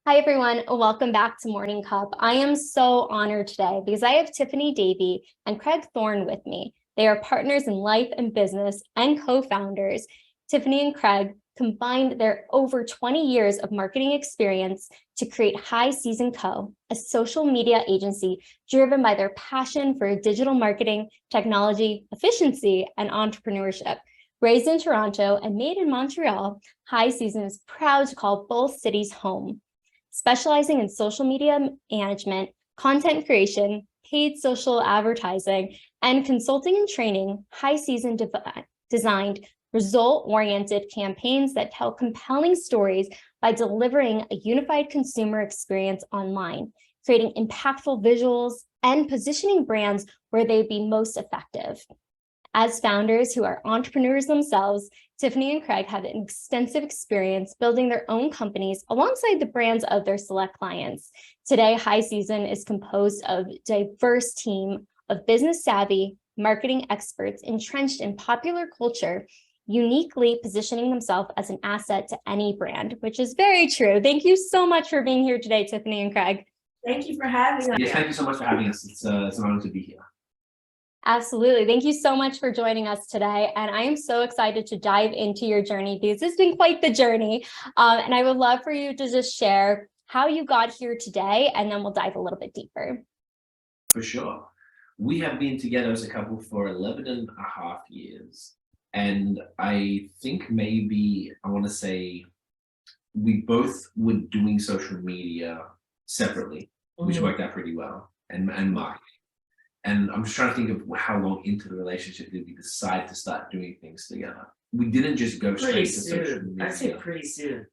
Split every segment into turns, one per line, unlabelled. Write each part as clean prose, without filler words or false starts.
Hi, everyone. Welcome back to Morning Cup. I am so honored today because I have Tiffany Davey and Craig Thorne with me. They are partners in life and business and co-founders. Tiffany and Craig combined their over 20 years of marketing experience to create High Season Co., a social media agency driven by their passion for digital marketing, technology, efficiency, and entrepreneurship. Raised in Toronto and made in Montreal, High Season is proud to call both cities home. Specializing in social media management, content creation, paid social advertising, and consulting and training, High Season designed result-oriented campaigns that tell compelling stories by delivering a unified consumer experience online, creating impactful visuals, and positioning brands where they'd be most effective. As founders who are entrepreneurs themselves, Tiffany and Craig have an extensive experience building their own companies alongside the brands of their select clients. Today, High Season is composed of a diverse team of business savvy marketing experts entrenched in popular culture, uniquely positioning themselves as an asset to any brand, which is very true. Thank you so much for being here today, Tiffany and Craig.
Thank you for having us.
Yes, thank you so much for having us. It's an honor to be here.
Absolutely. Thank you so much for joining us today. And I am so excited to dive into your journey because it's been quite the journey. And I would love for you to just share how you got here today, and then we'll dive a little bit deeper.
For sure. We have been together as a couple for 11 and a half years. And I think maybe I want to say we both were doing social media separately, which worked out pretty well, and marketing. And I'm just trying to think of how long into the relationship did we decide to start doing things together. We didn't just go straight to social media.
I'd say pretty soon.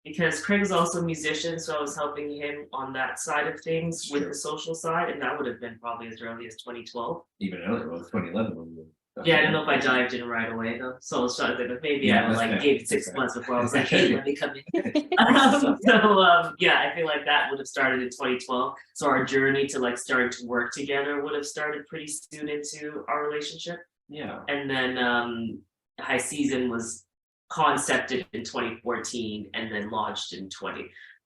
Because Craig is also a musician, so I was helping him on that side of things with the social side, and that would have been probably as early as 2012.
Even earlier, well, 2011 when we
yeah, I don't know if I dived in right away though. So I was trying to think of maybe I gave it 6 months before I was like, hey, let me come in. Yeah, I feel like that would have started in 2012. So our journey to starting to work together would have started pretty soon into our relationship.
Yeah.
And then High Season was concepted in 2014 and then launched in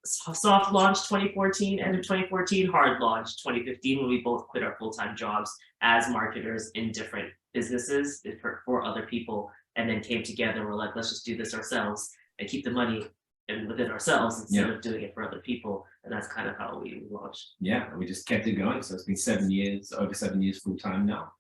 soft launch 2014, end of 2014, hard launch 2015, when we both quit our full-time jobs as marketers in different businesses for other people, and then came together and we're like, let's just do this ourselves and keep the money within ourselves instead of doing it for other people. And that's kind of how we launched.
Yeah, we just kept it going. So it's been 7 years, over 7 years full time now.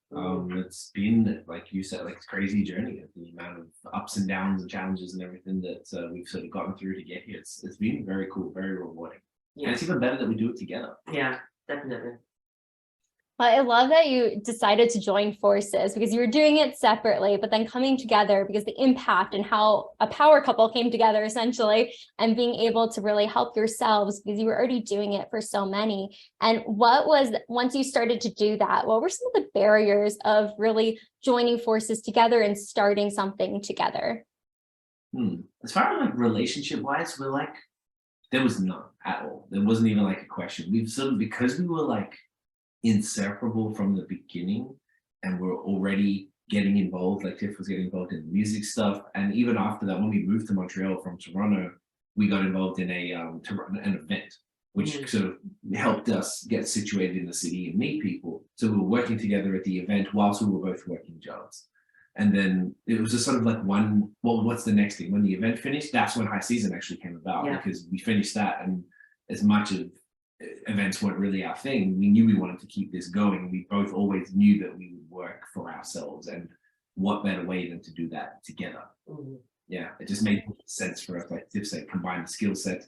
It's been, like you said, like a crazy journey. The amount of ups and downs and challenges and everything that we've sort of gotten through to get here. It's been very cool, very rewarding. Yeah. And it's even better that we do it together.
Yeah, definitely.
Well, I love that you decided to join forces because you were doing it separately, but then coming together because the impact and how a power couple came together essentially, and being able to really help yourselves because you were already doing it for so many. And once you started to do that, what were some of the barriers of really joining forces together and starting something together?
As far as relationship wise, there was none at all. There wasn't even a question. We've sort of, because we were inseparable from the beginning, and we're already getting involved, Tiff was getting involved in music stuff, and even after that, when we moved to Montreal from Toronto, we got involved in an event which sort of helped us get situated in the city and meet people. So we were working together at the event whilst we were both working jobs. And then it was just sort of what's the next thing? When the event finished, that's when High Season actually came about, because we finished that, and as much of events weren't really our thing, we knew we wanted to keep this going. We both always knew that we would work for ourselves, and what better way than to do that together. Yeah, it just made sense for us, like Tiff said, combine the skill set,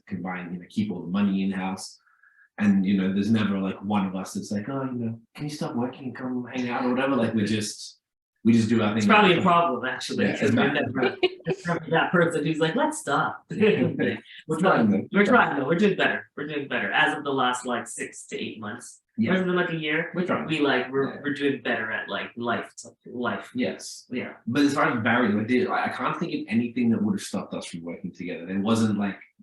keep all the money in-house. And there's never one of us that's can you stop working and come hang out or whatever. We just do our thing.
It's probably a problem, actually. That person who's like, let's stop. We're trying. We're doing better. We're doing better. As of the last 6 to 8 months. Yeah. Rather than a year. We're trying. We're doing better at life.
Yes.
Yeah.
But as far as barriers, I can't think of anything that would have stopped us from working together. There wasn't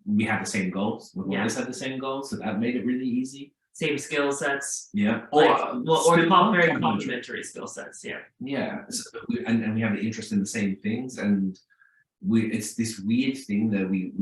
we had the same goals. We always had the same goals, so that made it really easy.
Same skill sets.
Yeah.
Or very complementary skill sets. Yeah.
Yeah. So and we have an interest in the same things, and it's this weird thing that we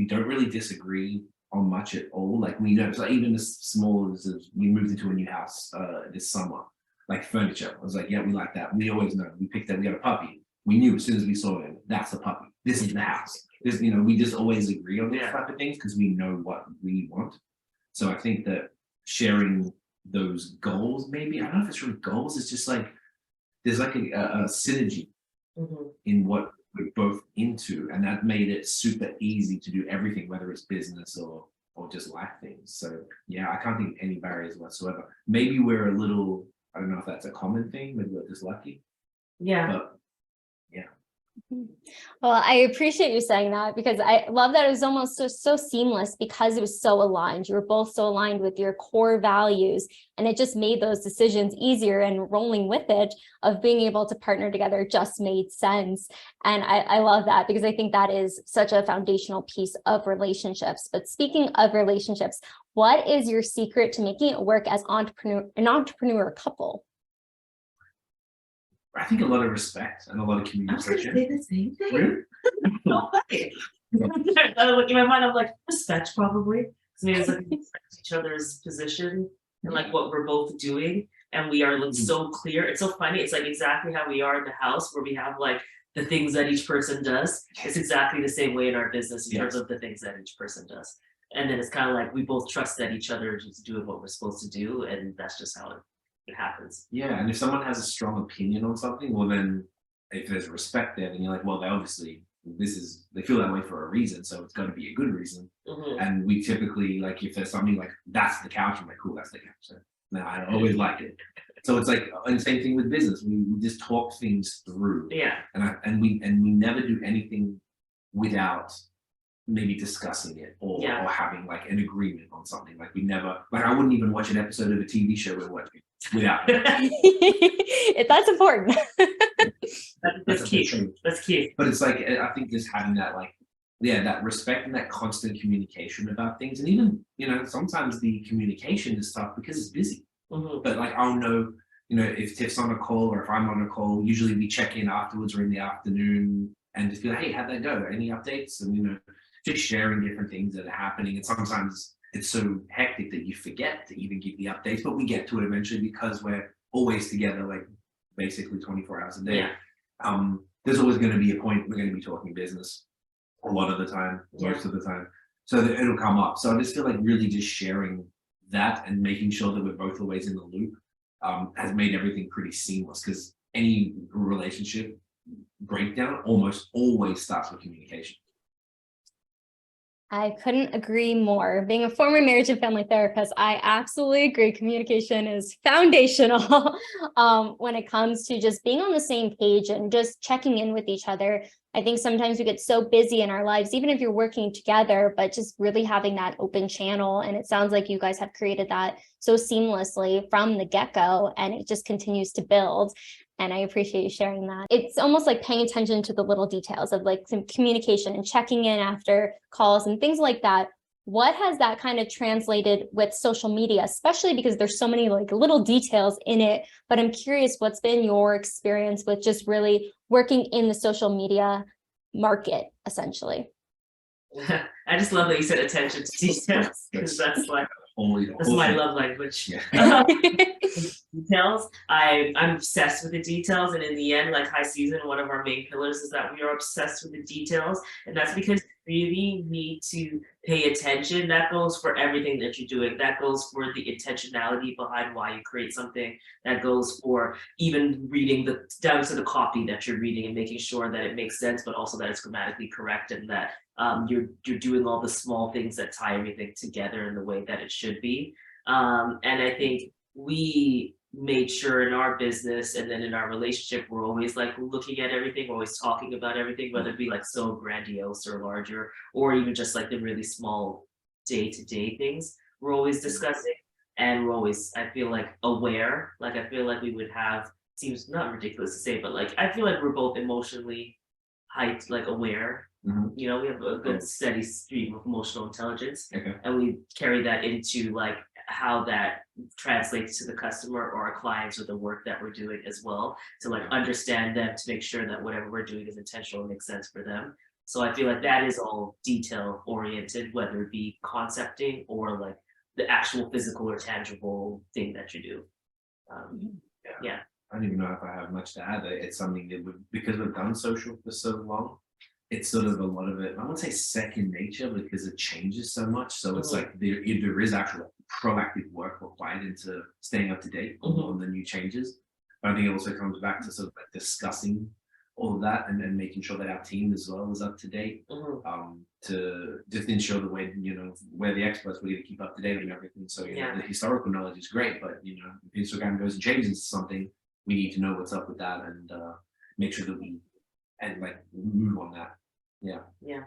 don't really disagree on much at all. Like we know, so even as small as we moved into a new house this summer, like furniture. I was like, yeah, we like that. We always know. We picked up, we got a puppy. We knew as soon as we saw him, that's the puppy. This is the house. This, you know, we just always agree on these type of things because we know what we want. So I think that sharing those goals, maybe, I don't know if it's really goals, it's just like there's like a synergy in what we're both into, and that made it super easy to do everything, whether it's business or just life things. So yeah, I can't think of any barriers whatsoever. Maybe we're a little, I don't know if that's a common thing, maybe we're just lucky.
Yeah.
But yeah.
Well, I appreciate you saying that because I love that it was almost so seamless because it was so aligned. You were both so aligned with your core values, and it just made those decisions easier, and rolling with it of being able to partner together just made sense. And I love that because I think that is such a foundational piece of relationships. But speaking of relationships, what is your secret to making it work as an entrepreneur couple?
I think a lot of respect and a lot of communication.
I was gonna say the same thing.
Really?
No way. In my mind, I'm like, respect probably. Because maybe it's like we respect each other's position and like what we're both doing. And we are like so clear. It's so funny. It's like exactly how we are in the house where we have like the things that each person does. It's exactly the same way in our business in terms of the things that each person does. And then it's kind of like we both trust that each other is doing what we're supposed to do. And that's just how it happens.
Yeah, and if someone has a strong opinion on something, well then if there's respect there, then you're like, well, they obviously they feel that way for a reason, so it's got to be a good reason. And we typically, like, if there's something like that's the couch, I'm like, cool, that's the couch. So now I always like it. So it's like, and same thing with business. We just talk things through.
Yeah.
And we never do anything without maybe discussing it or having like an agreement on something. Like we never, like I wouldn't even watch an episode of a TV show we're watching without it.
That's important.
That's key. That's key.
But it's like, I think just having that, like, yeah, that respect and that constant communication about things. And even, you know, sometimes the communication is tough because it's busy. But like, I'll know, you know, if Tiff's on a call or if I'm on a call, usually we check in afterwards or in the afternoon and just be like, hey, how'd that go? Any updates? And, you know, just sharing different things that are happening. And sometimes it's so hectic that you forget to even give the updates, but we get to it eventually because we're always together, like basically 24 hours a day. There's always going to be a point we're going to be talking business a lot of the time, most of the time. So that it'll come up. So I just feel like really just sharing that and making sure that we're both always in the loop has made everything pretty seamless, because any relationship breakdown almost always starts with communication.
I couldn't agree more. Being a former marriage and family therapist, I absolutely agree. Communication is foundational when it comes to just being on the same page and just checking in with each other. I think sometimes we get so busy in our lives, even if you're working together, but just really having that open channel. And it sounds like you guys have created that so seamlessly from the get-go, and it just continues to build. And I appreciate you sharing that. It's almost like paying attention to the little details of like some communication and checking in after calls and things like that. What has that kind of translated with social media, especially because there's so many like little details in it, but I'm curious, what's been your experience with just really working in the social media market, essentially?
I just love that you said attention to details, because that's like, that's my love language. Details. I'm obsessed with the details, and in the end, like high season, one of our main pillars is that we are obsessed with the details, and that's because you really need to pay attention. That goes for everything that you're doing. That goes for the intentionality behind why you create something. That goes for even reading down to the copy that you're reading and making sure that it makes sense, but also that it's grammatically correct, and that you're doing all the small things that tie everything together in the way that it should be. And I think we made sure in our business and then in our relationship, we're always like looking at everything, we're always talking about everything, whether it be like so grandiose or larger, or even just like the really small day-to-day things we're always discussing. And we're always, I feel like, aware. Like I feel like we would have, seems not ridiculous to say, but like I feel like we're both emotionally like aware. You know, we have a good steady stream of emotional intelligence, and we carry that into like how that translates to the customer or our clients or the work that we're doing as well, to like understand them, to make sure that whatever we're doing is intentional and makes sense for them. So I feel like that is all detail oriented, whether it be concepting or like the actual physical or tangible thing that you do. Yeah.
I don't even know if I have much to add. It's something that because we've done social for so long, it's sort of a lot of it, I wouldn't say second nature because it changes so much. So it's like there is actual proactive work required into staying up to date on the new changes. But I think it also comes back to sort of like discussing all of that and then making sure that our team as well is up to date, to just ensure that we're the experts, we're going to keep up to date and everything. So the historical knowledge is great, but if Instagram goes and changes something, we need to know what's up with that and make sure that we move on that. Yeah.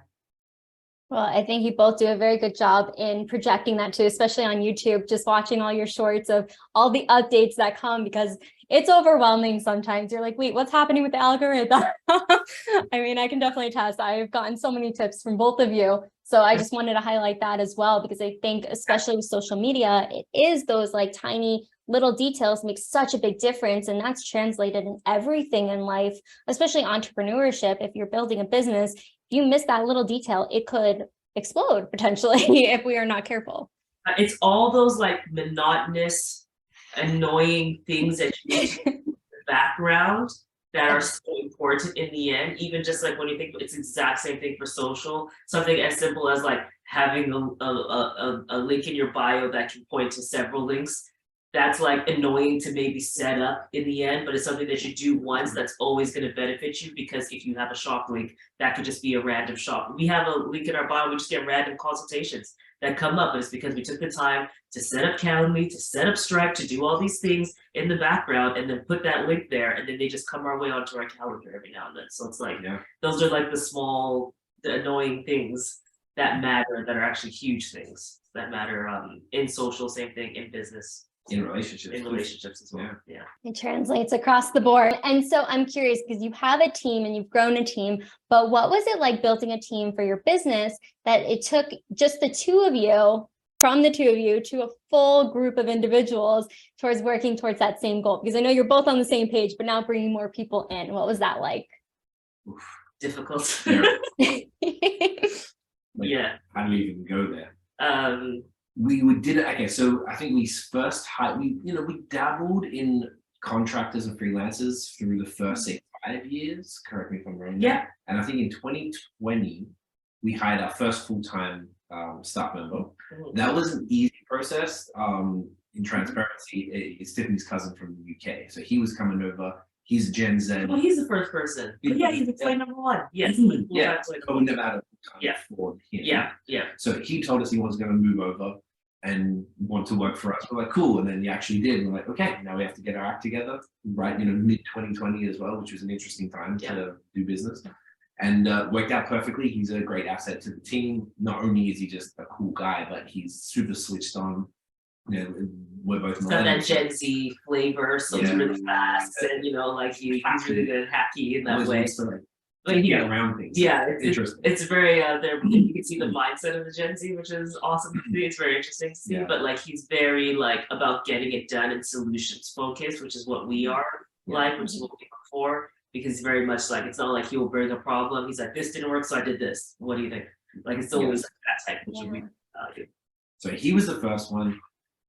Well, I think you both do a very good job in projecting that too, especially on YouTube, just watching all your shorts of all the updates that come, because it's overwhelming sometimes. You're like, wait, what's happening with the algorithm? I mean, I can definitely attest. I've gotten so many tips from both of you. So I just wanted to highlight that as well, because I think especially with social media, it is those like tiny little details make such a big difference. And that's translated in everything in life, especially entrepreneurship. If you're building a business, if you miss that little detail, it could explode potentially if we are not careful.
It's all those like monotonous, annoying things that you need to do in the background that are so important in the end. Even just like when you think it's the exact same thing for social, something as simple as like having a link in your bio that can point to several links. That's like annoying to maybe set up in the end, but it's something that you do once that's always going to benefit you, because if you have a shop link, that could just be a random shop. We have a link in our bio, we just get random consultations that come up, and it's because we took the time to set up Calendly, to set up Stripe, to do all these things in the background, and then put that link there, and then they just come our way onto our calendar every now and then. So it's like, those are like the annoying things that matter, that are actually huge things that matter in social, same thing in business.
In relationships
as well. Yeah.
It translates across the board. And so I'm curious, because you have a team and you've grown a team, but what was it like building a team for your business that it took just the two of you, from the two of you to a full group of individuals towards working towards that same goal? Because I know you're both on the same page, but now bringing more people in. What was that like?
Difficult.
Yeah. How do you even go there? We did it. Okay, so I think we first we dabbled in contractors and freelancers through the first say 5 years. Correct me if I'm wrong.
Yeah.
And I think in 2020 we hired our first full-time staff member. That was an easy process. In transparency, it's Tiffany's cousin from the UK, so he was coming over. He's Gen Z.
Well, he's the first person. Yeah, he's employee number one. Yes.
Yeah. But we never had a full-time for him. Yeah. So he told us he was going to move over and want to work for us. We're like, cool. And then he actually did. We're like, okay, now we have to get our act together, right? Mid 2020 as well, which was an interesting time to do business, and worked out perfectly. He's a great asset to the team. Not only is he just a cool guy, but he's super switched on. We're both
got that Gen Z flavor, so it's really fast, and like he's really good and hacky in that way.
But get around things. Yeah,
it's
interesting.
It's very there. You can see the mindset of the Gen Z, which is awesome to see. It's very interesting to see. Yeah. But like he's very like about getting it done and solutions focused, which is what we are which is what we look for. Because he's very much like, it's not like he will bring a problem. He's like, this didn't work, so I did this. What do you think? Like it's always like that type, which we value.
So he was the first one.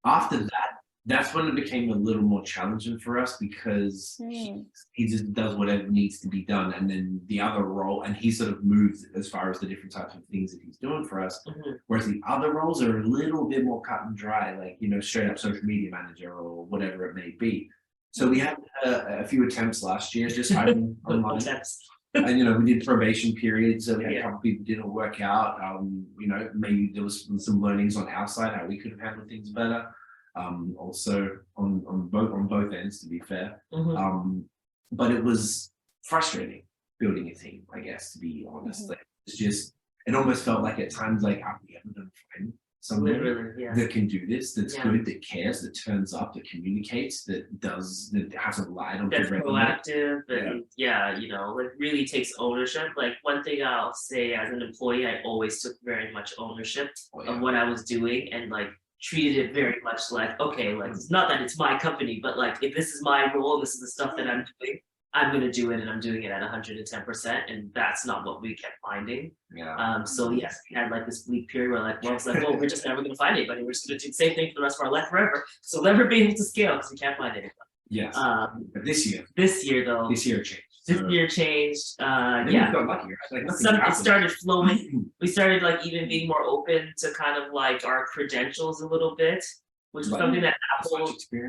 After that, that's when it became a little more challenging for us, because he just does whatever needs to be done, and then the other role, and he sort of moves as far as the different types of things that he's doing for us, whereas the other roles are a little bit more cut and dry, like straight up social media manager or whatever it may be. So we had a few attempts last year, just hiring online. And we did probation periods, so we had a couple of people didn't work out. Maybe there was some learnings on our side how we could have handled things better. Also on both ends, to be fair. But it was frustrating building a team, I guess, to be honest. Like, it almost felt like at times like, are we ever going to find somebody that can do this, that's good, that cares, that turns up, that communicates, that hasn't lied on, that's
proactive, and like really takes ownership. Like one thing I'll say, as an employee, I always took very much ownership of what I was doing, and like treated it very much like, okay, like it's not that it's my company, but like if this is my role and this is the stuff that I'm doing, I'm going to do it and I'm doing it at 110%. And that's not what we kept finding.
Yeah.
So yes, we had like this bleak period where like, well, it's like, well, we're just never going to find anybody. We're just going to do the same thing for the rest of our life forever. So never be able to scale because we can't find anybody.
Yes. But this year
Though,
changed.
this year changed.
Maybe
Yeah.
we got luckier. Like
It started flowing. We started like even being more open to kind of like our credentials a little bit, which is something that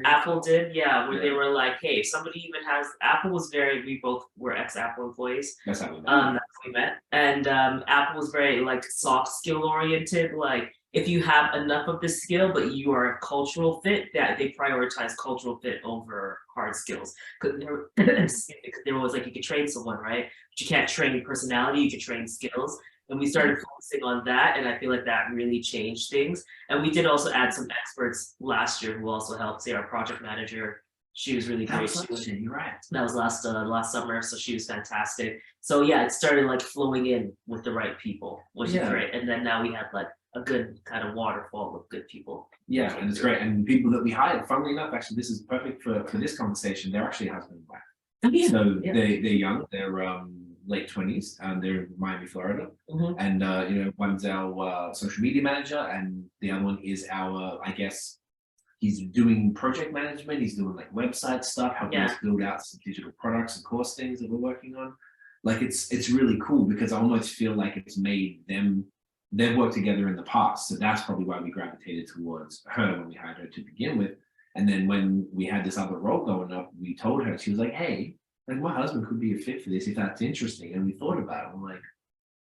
Apple did. Yeah, where they were like, hey, if somebody even has Apple was we both were ex-Apple employees.
That's how we met.
That's how we met. And Apple was very like soft skill oriented. Like if you have enough of the skill, but you are a cultural fit, that they prioritize cultural fit over hard skills. Because they were always like, you could train someone, right? But you can't train personality, you can train skills. And we started focusing on that, and I feel like that really changed things. And we did also add some experts last year who also helped. Say our project manager, she was really great.
You're right.
That was last summer, so she was fantastic. So yeah, it started like flowing in with the right people, which is great. And then now we have like a good kind of waterfall of good people.
Yeah, and it's great. And people that we hired, funnily enough, actually, this is perfect for this conversation. They're actually husband and wife. So they're young. They're late 20s, and they're in Miami, Florida. And one's our social media manager, and the other one is our, I guess, he's doing project management. He's doing like website stuff, helping us build out some digital products and course things that we're working on. Like it's really cool because I almost feel like it's made them. They've worked together in the past, so that's probably why we gravitated towards her when we hired her to begin with. And then when we had this other role going up, we told her, she was like, hey, like my husband could be a fit for this if that's interesting. And we thought about it. We're like,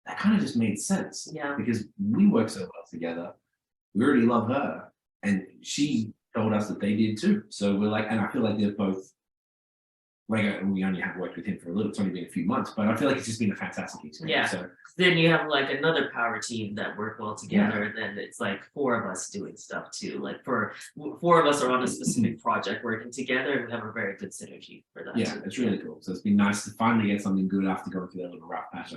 that kind of just made sense.
Yeah.
Because we work so well together. We already love her. And she told us that they did too. So we're like, and I feel like they're both, like we only have worked with him for a little, it's only been a few months, but I feel like it's just been a fantastic experience.
Yeah.
So
then you have like another power team that work well together, and then it's like 4 of us doing stuff too. Like 4 of us are on a specific project working together, and we have a very good synergy for that.
Yeah, it's really cool. So it's been nice to finally get something good after going through that little rough patch.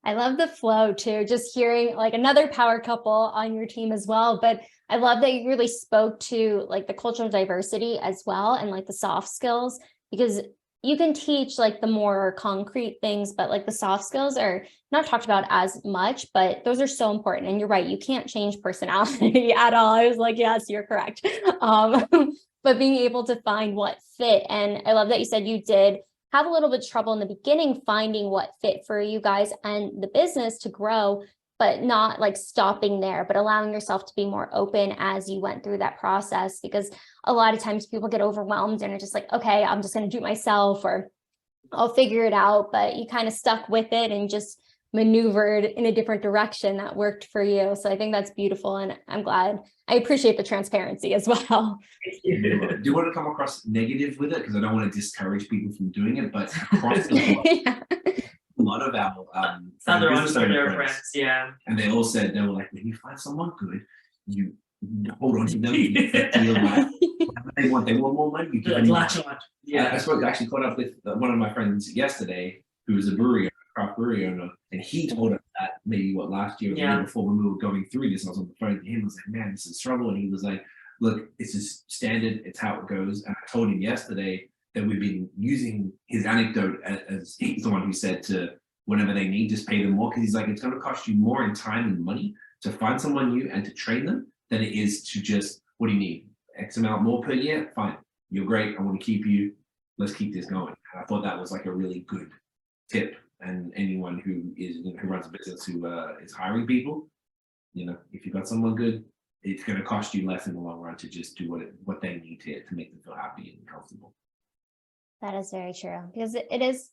I love the flow too, just hearing like another power couple on your team as well. But I love that you really spoke to like the cultural diversity as well, and like the soft skills, because you can teach like the more concrete things, but like the soft skills are not talked about as much, but those are so important. And you're right, you can't change personality at all. I was like, yes, you're correct. But being able to find what fit. And I love that you said you did have a little bit of trouble in the beginning finding what fit for you guys and the business to grow, but not like stopping there, but allowing yourself to be more open as you went through that process. Because a lot of times people get overwhelmed and are just like, okay, I'm just going to do it myself, or I'll figure it out. But you kind of stuck with it and just maneuvered in a different direction that worked for you. So I think that's beautiful. And I'm glad. I appreciate the transparency as well.
Do you want to come across negative with it? Because I don't want to discourage people from doing it, but across the board, a lot of our
other entrepreneur friends,
and they all said, they were like, when you find someone good, you hold on to them. You feel like they want more money. You give them
latch on.
I actually caught up with one of my friends yesterday, who was a craft brewery owner, and he told us that maybe last year or the year before, when we were going through this, I was on the phone to him. I was like, man, this is trouble. And he was like, look, it's just standard, it's how it goes. And I told him yesterday that we've been using his anecdote as he's the one who said to whenever they need, just pay them more. Because he's like, it's going to cost you more in time and money to find someone new and to train them than it is to just, what do you need? X amount more per year? Fine. You're great. I want to keep you. Let's keep this going. And I thought that was like a really good tip. And anyone who runs a business who is hiring people, if you've got someone good, it's going to cost you less in the long run to just do what they need to make them feel happy and comfortable.
That is very true, because it is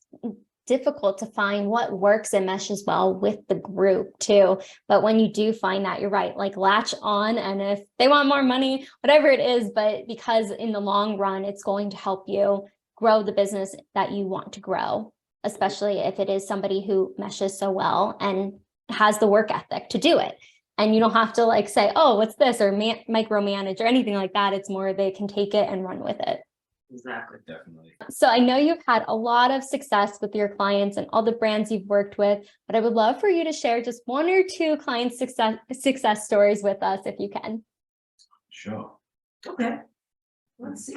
difficult to find what works and meshes well with the group too. But when you do find that, you're right, like latch on, and if they want more money, whatever it is, but because in the long run, it's going to help you grow the business that you want to grow, especially if it is somebody who meshes so well and has the work ethic to do it. And you don't have to like say, oh, what's this, or micromanage or anything like that. It's more they can take it and run with it.
Exactly.
Definitely.
So I know you've had a lot of success with your clients and all the brands you've worked with, but I would love for you to share just 1 or 2 client success stories with us if you can.
Sure.
Okay. Let's see.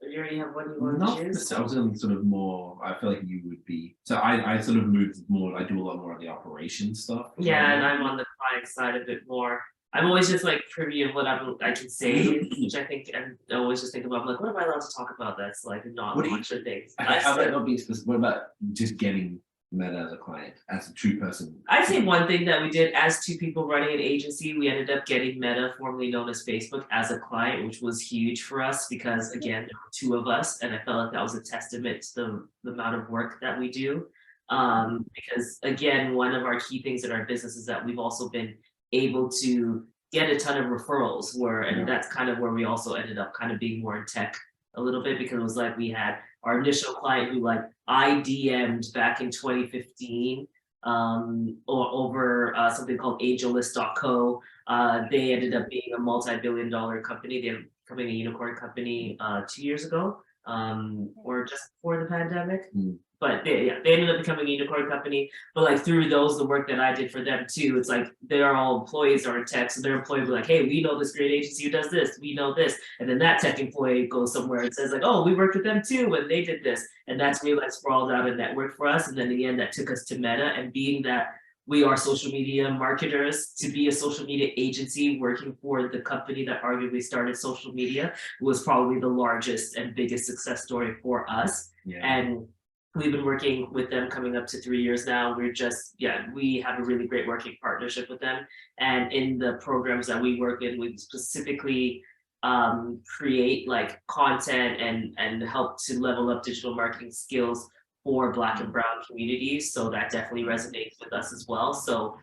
You already have one you want
Not
to choose?
I was in sort of more, I feel like you would be, so I sort of moved more, I do a lot more of the operations stuff.
Yeah, and I'm on the client side a bit more. I'm always just like privy of what I can say, which I think, and I always just think about, like, what am I allowed to talk about that's like not
What do you-
much of things.
How about not being specific? What about just getting Meta as a client, as a true person?
I'd say one thing that we did as two people running an agency, we ended up getting Meta, formerly known as Facebook, as a client, which was huge for us because, again, there were two of us, and I felt like that was a testament to the amount of work that we do. Because, again, one of our key things in our business is that we've also been able to get a ton of referrals, and that's kind of where we also ended up kind of being more in tech a little bit, because it was like we had our initial client who, like, I DM'd back in 2015 or over something called AngelList.co. They ended up being a multi-billion-dollar company. They're becoming a unicorn company 2 years ago, or just before the pandemic. But they ended up becoming a unicorn company. But like through those, the work that I did for them too, it's like they're all employees are in tech. So their employee will be like, hey, we know this great agency who does this, we know this. And then that tech employee goes somewhere and says like, oh, we worked with them too when they did this. And that's really like sprawled out a network for us. And then in the end, that took us to Meta, and being that we are social media marketers, to be a social media agency working for the company that arguably started social media was probably the largest and biggest success story for us. And we've been working with them coming up to 3 years now. We have a really great working partnership with them. And in the programs that we work in, we specifically create like content and help to level up digital marketing skills for Black and Brown communities. So that definitely resonates with us as well. So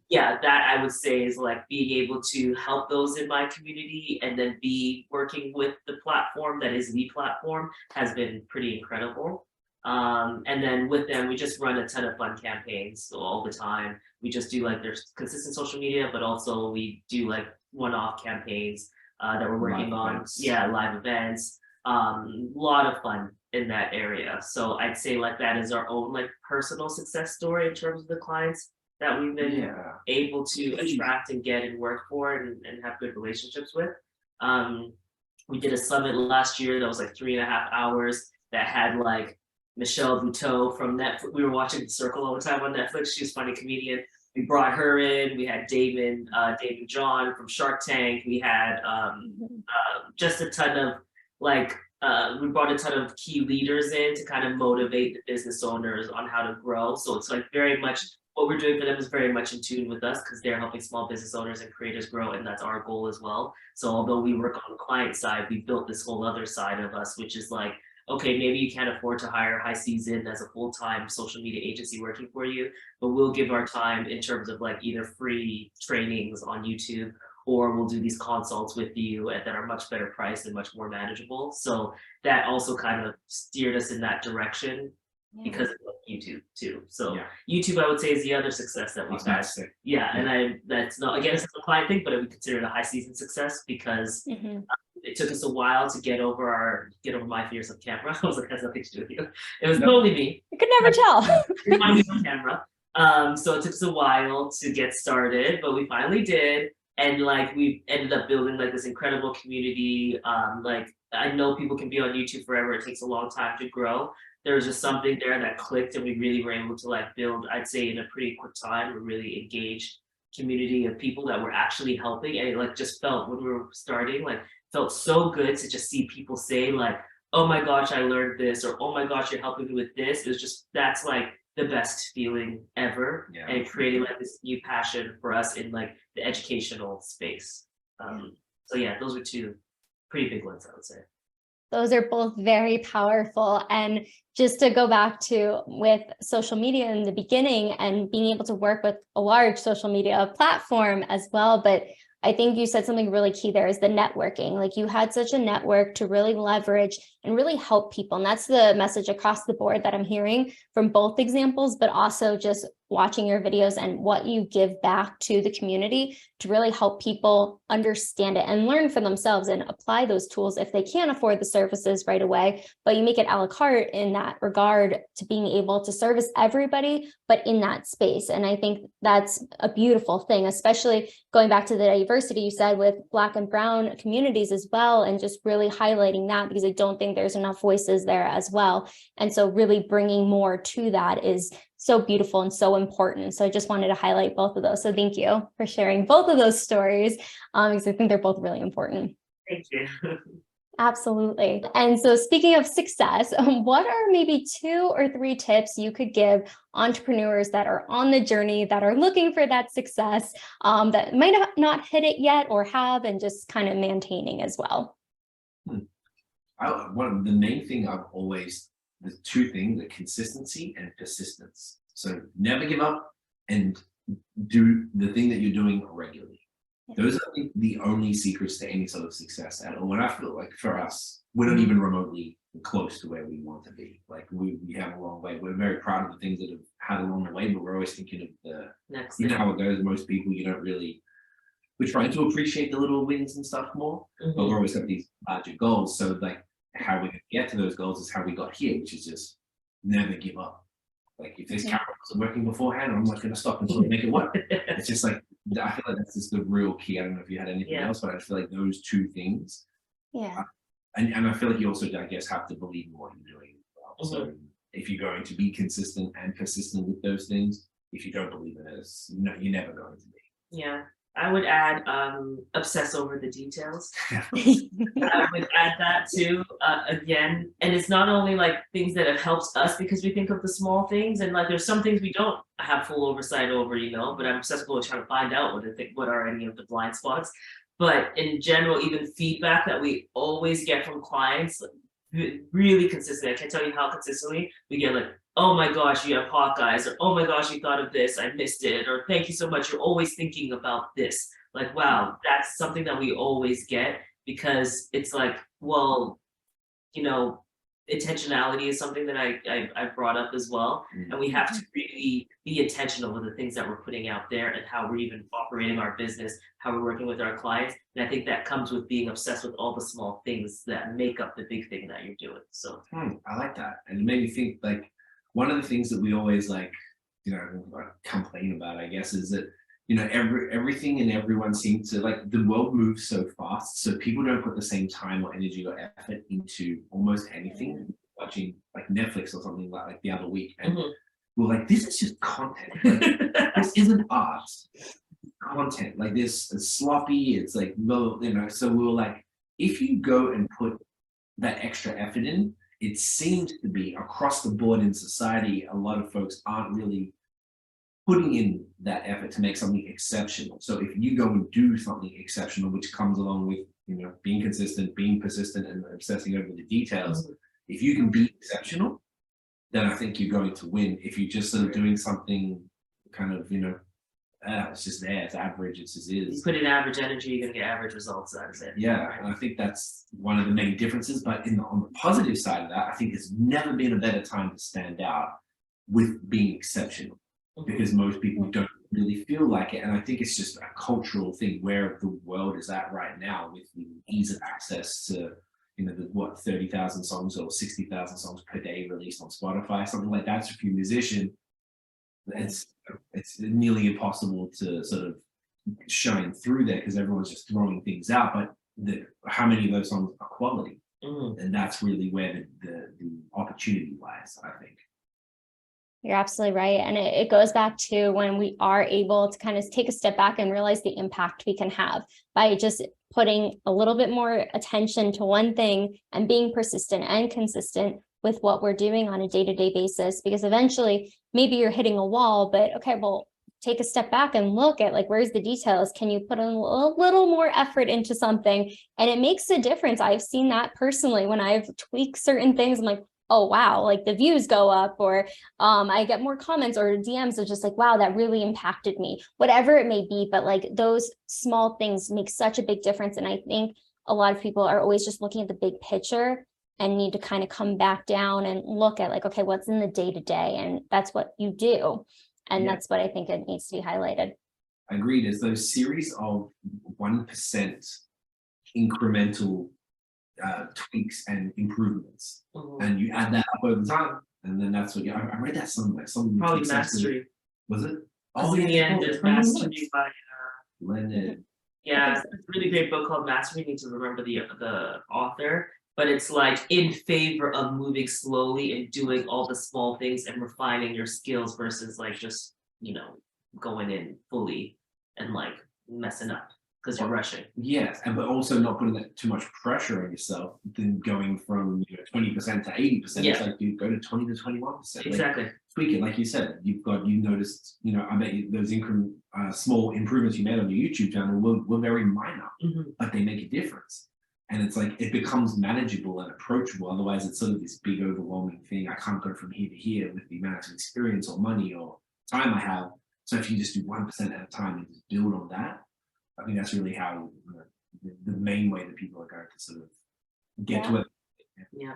yeah, that I would say is like being able to help those in my community and then be working with the platform that is the platform has been pretty incredible. And then with them, we just run a ton of fun campaigns all the time. We just do like there's consistent social media, but also we do like one-off campaigns that we're working on.
Events.
Yeah, live events. A lot of fun in that area. So I'd say like that is our own like personal success story in terms of the clients that we've been able to attract and get and work for and have good relationships with. We did a summit last year that was like 3.5 hours that had like Michelle Buteau from Netflix. We were watching The Circle all the time on Netflix. She's a funny comedian. We brought her in. We had David John from Shark Tank. We had just a ton of like, we brought a ton of key leaders in to kind of motivate the business owners on how to grow. So it's like very much what we're doing for them is very much in tune with us because they're helping small business owners and creators grow, and that's our goal as well. So although we work on the client side, we built this whole other side of us, which is like, okay, maybe you can't afford to hire High Season as a full-time social media agency working for you, but we'll give our time in terms of like either free trainings on YouTube, or we'll do these consults with you that are much better priced and much more manageable. So that also kind of steered us in that direction because of YouTube too. So YouTube, I would say, is the other success that we've had. Yeah, and that's not, again, it's a client thing, but we consider it a High Season success because it took us a while to get over my fears of camera. I was like, has nothing to do with you. It was totally me.
You could never tell.
My fears on camera. So it took us a while to get started, but we finally did. And like we ended up building like this incredible community. Like I know people can be on YouTube forever. It takes a long time to grow. There was just something there that clicked, and we really were able to like build, I'd say in a pretty quick time, a really engaged community of people that were actually helping. And it like just felt, when we were starting, like felt so good to just see people say like, oh my gosh, I learned this, or oh my gosh, you're helping me with this. It was just, that's like the best feeling ever. And it created like this new passion for us in like the educational space. So yeah, those were two pretty big ones, I would say.
Those are both very powerful. And just to go back to with social media in the beginning and being able to work with a large social media platform as well. But I think you said something really key there is the networking. Like you had such a network to really leverage and really help people. And that's the message across the board that I'm hearing from both examples, but also just watching your videos and what you give back to the community to really help people understand it and learn for themselves and apply those tools if they can't afford the services right away, but you make it a la carte in that regard to being able to service everybody, but in that space. And I think that's a beautiful thing, especially going back to the diversity you said with Black and Brown communities as well, and just really highlighting that, because I don't think there's enough voices there as well. And so really bringing more to that is so beautiful and so important. So I just wanted to highlight both of those. So thank you for sharing both of those stories, because I think they're both really important.
Thank you.
Absolutely. And so speaking of success, what are maybe 2 or 3 tips you could give entrepreneurs that are on the journey, that are looking for that success, that might not hit it yet or have, and just kind of maintaining as well?
One of the main thing I've always, the 2 things are consistency and persistence. So never give up and do the thing that you're doing regularly. Those are the only secrets to any sort of success at all. And I feel like for us, we're not even remotely close to where we want to be. Like we have a long way. We're very proud of the things that have had along the way, but we're always thinking of the next. You know how it goes. Most people, you don't really. We're trying to appreciate the little wins and stuff more, but we're always got these larger goals. So like how we get to those goals is how we got here, which is just never give up. Like if this camera wasn't working beforehand, I'm not going to stop until we make it work. It's just like, I feel like that's just the real key. I don't know if you had anything else, but I feel like those 2 things.
Yeah.
And I feel like you also, I guess, have to believe in what you're doing as well. So if you're going to be consistent and persistent with those things, if you don't believe in it, no, you're never going to be.
Yeah. I would add obsess over the details. I would add that too, again. And it's not only like things that have helped us because we think of the small things, and like there's some things we don't have full oversight over, but I'm obsessed with trying to find out what are any of the blind spots. But in general, even feedback that we always get from clients, really consistent. I can't tell you how consistently we get like, oh my gosh, you have Hawkeyes, or oh my gosh, you thought of this, I missed it, or thank you so much, you're always thinking about this. Like, wow, that's something that we always get, because it's like, well, intentionality is something that I brought up as well. And we have to really be intentional with the things that we're putting out there and how we're even operating our business, how we're working with our clients. And I think that comes with being obsessed with all the small things that make up the big thing that you're doing. So
I like that. And it made me think, like, one of the things that we always complain about, I guess, is that, everything and everyone seems to, like, the world moves so fast. So people don't put the same time or energy or effort into almost anything. Watching like Netflix or something like the other week. And we're like, this is just content. Like, this isn't art. Content. Like this is sloppy. It's like, so we were like, if you go and put that extra effort in, it seems to be across the board in society, a lot of folks aren't really putting in that effort to make something exceptional. So if you go and do something exceptional, which comes along with, being consistent, being persistent, and obsessing over the details, if you can be exceptional, then I think you're going to win. If you're just sort of doing something kind of, it's just there, it's average, it's as is.
You put in average energy, you're going to get average results out of it.
Yeah, and I think that's one of the main differences. But on the positive side of that, I think there's never been a better time to stand out with being exceptional, because most people don't really feel like it. And I think it's just a cultural thing where the world is at right now, with the ease of access to, 30,000 songs or 60,000 songs per day released on Spotify, something like that. So if you're a musician, it's nearly impossible to sort of shine through there because everyone's just throwing things out. But how many of those songs are quality? And that's really where the opportunity lies, I think.
You're absolutely right. And it goes back to when we are able to kind of take a step back and realize the impact we can have by just putting a little bit more attention to one thing and being persistent and consistent with what we're doing on a day-to-day basis. Because eventually maybe you're hitting a wall, but okay, well, take a step back and look at, like, where's the details? Can you put in a little more effort into something? And it makes a difference. I've seen that personally when I've tweaked certain things. I'm like, oh, wow, like the views go up, or I get more comments or DMs of just like, wow, that really impacted me, whatever it may be. But like those small things make such a big difference. And I think a lot of people are always just looking at the big picture and need to kind of come back down and look at, like, okay, what's in the day to day? And that's what you do. And
Yeah.
that's what I think it needs to be highlighted.
Agreed. There's those series of 1% incremental tweaks and improvements, and you add that up over time, and then that's what I read that somewhere. Some
Probably Mastery.
Was it?
Oh, in the end, it's Mastery by
Leonard.
yeah, it's a really great book called Mastery. You need to remember the author, but it's like in favor of moving slowly and doing all the small things and refining your skills versus like just, you know, going in fully and like messing up because you're rushing.
Yes, and but also not putting that too much pressure on yourself, then going from 20% to 80%.
Yeah.
It's like you go to 20 to 21%.
Exactly.
Like, tweak it, like you said. You noticed, I bet you those small improvements you made on your YouTube channel were very minor, but they make a difference. And it's like it becomes manageable and approachable. Otherwise, it's sort of this big overwhelming thing. I can't go from here to here with the amount of experience or money or time I have. So if you just do 1% at a time and just build on that, I think that's really how the main way that people are going to sort of get to it.
Yeah.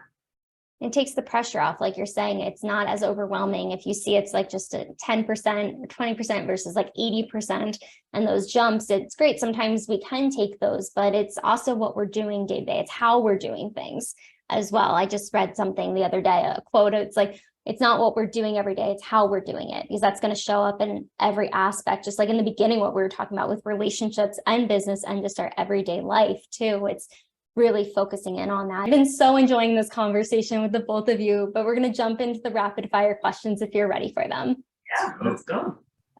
It takes the pressure off, like you're saying. It's not as overwhelming if you see it's like just a 10% or 20% versus like 80%, and those jumps. It's great. Sometimes we can take those, but it's also what we're doing day to day. It's how we're doing things as well. I just read something the other day, a quote. It's like, it's not what we're doing every day, it's how we're doing it, because that's going to show up in every aspect. Just like in the beginning, what we were talking about with relationships and business and just our everyday life too. It's really focusing in on that. I've been so enjoying this conversation with the both of you, but we're going to jump into the rapid fire questions if you're ready for them.
Yeah, let's go.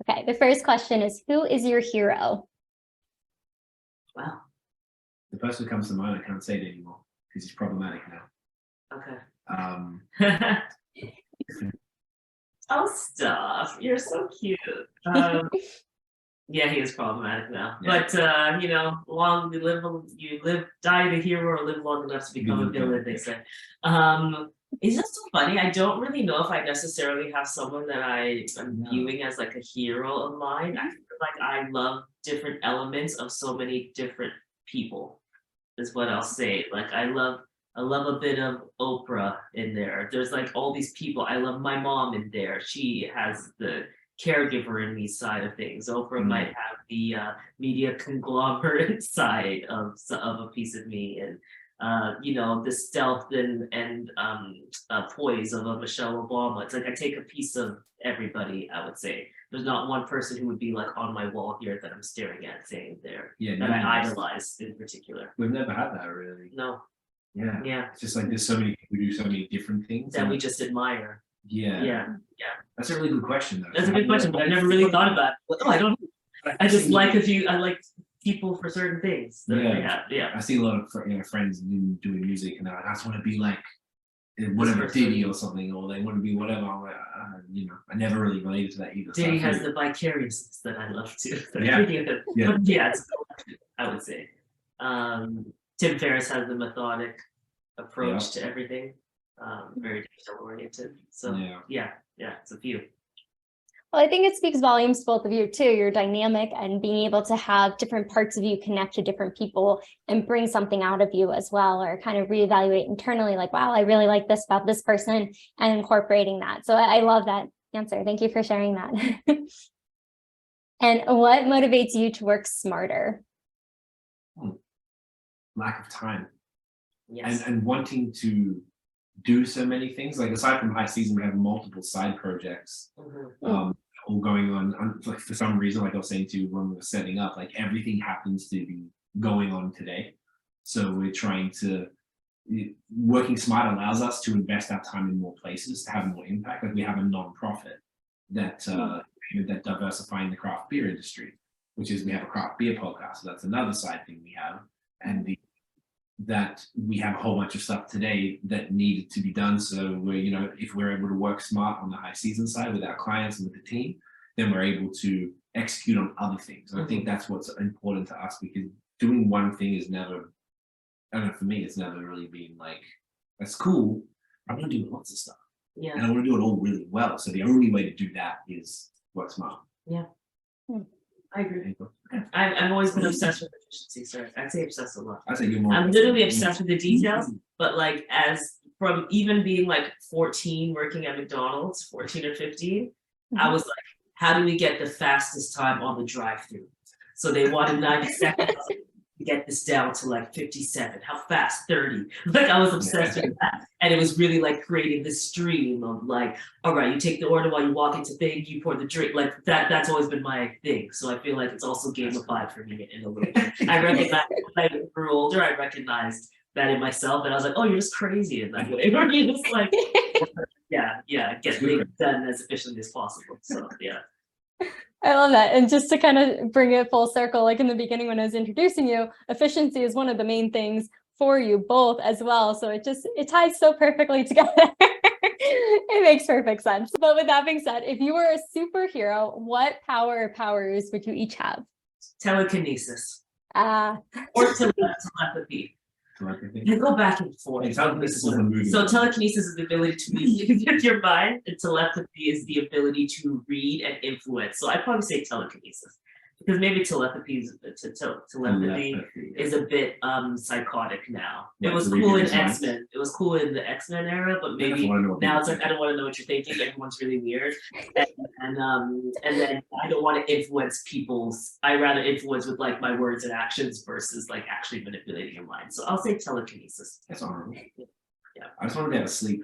Okay, the first question is, who is your hero?
Wow.
The person who comes to mind, I can't say it anymore because he's problematic now.
Okay. Oh, stop. You're so cute. Yeah, he is problematic now.
Yeah.
But long you live, die a hero or live long enough to become a villain, they say. It's just so funny. I don't really know if I necessarily have someone that I am viewing as like a hero of mine. I feel like I love different elements of so many different people, is what I'll say. Like I love a bit of Oprah in there. There's like all these people. I love my mom in there. She has the caregiver in me side of things. Oprah might have the media conglomerate side of a piece of me, and the stealth and poise of a Michelle Obama. It's like I take a piece of everybody, I would say. There's not one person who would be like on my wall here that I'm staring at saying there, that I idolize in particular.
We've never had that really.
No.
Yeah.
Yeah.
It's just like there's so many people who do so many different things
that we just admire.
Yeah. That's a really good question though.
That's a good question, but I never really thought about it. I don't know. I just like I like people for certain things that they have. Yeah.
I see a lot of friends doing music and I just want to be like whatever Diddy or something, or they want to be whatever. I'm like, I never really related to that either.
Diddy has the vicariousness that I love too.
Yeah.
But yeah, it's I would say. Tim Ferriss has the methodic approach to everything, very detail oriented. So yeah, it's a few.
Well, I think it speaks volumes to both of you too. You're dynamic, and being able to have different parts of you connect to different people and bring something out of you as well, or kind of reevaluate internally, like, wow, I really like this about this person, and incorporating that. So I love that answer. Thank you for sharing that. And what motivates you to work smarter?
Lack of time.
Yes.
And wanting to do so many things. Like aside from high season, we have multiple side projects all going on. Like for some reason, like I was saying to you when we were setting up, like everything happens to be going on today. So we're trying to working smart allows us to invest our time in more places to have more impact. Like we have a non-profit that that diversifying the craft beer industry, which is we have a craft beer podcast. So that's another side thing we have, and that we have a whole bunch of stuff today that needed to be done. So we're, if we're able to work smart on the high season side with our clients and with the team, then we're able to execute on other things. And I think that's what's important to us, because doing one thing is never, I don't know, for me, it's never really been like, that's cool. I want to do lots of stuff.
Yeah.
And I want to do it all really well. So the only way to do that is work smart.
Yeah. I agree. I've always been obsessed with efficiency, sir. I'd say obsessed a lot.
I say you're more.
I'm literally obsessed with the details, but like as from even being like 14 working at McDonald's, 14 or 15, I was like how do we get the fastest time on the drive-through? So they wanted 90 seconds to get this down to like 57. How fast? 30. Like I was obsessed with that. And it was really like creating this stream of like, all right, you take the order while you walk into thing, you pour the drink. Like that's always been my thing. So I feel like it's also gamified for me in a little bit. I recognize when I grew older, I recognized that in myself, and I was like, oh, you're just crazy in that way. Or you're just like, get things done as efficiently as possible. So yeah.
I love that. And just to kind of bring it full circle, like in the beginning when I was introducing you, efficiency is one of the main things for you both as well. So it ties so perfectly together. It makes perfect sense. But with that being said, if you were a superhero, what power or powers would you each have?
Telekinesis.
Or
Telepathy. You go back and forth. So telekinesis is the ability to read with your mind, and telepathy is the ability to read and influence. So I'd probably say telekinesis, because maybe telepathy is a bit psychotic now. It was cool in X-Men. It was cool in the X-Men era, but maybe now it's like I don't want to know what you're thinking. Everyone's really weird, and then I don't want to influence people's. I rather influence with like my words and actions versus like actually manipulating your mind. So I'll say telekinesis.
That's honorable.
Yeah.
I just want to be able to sleep.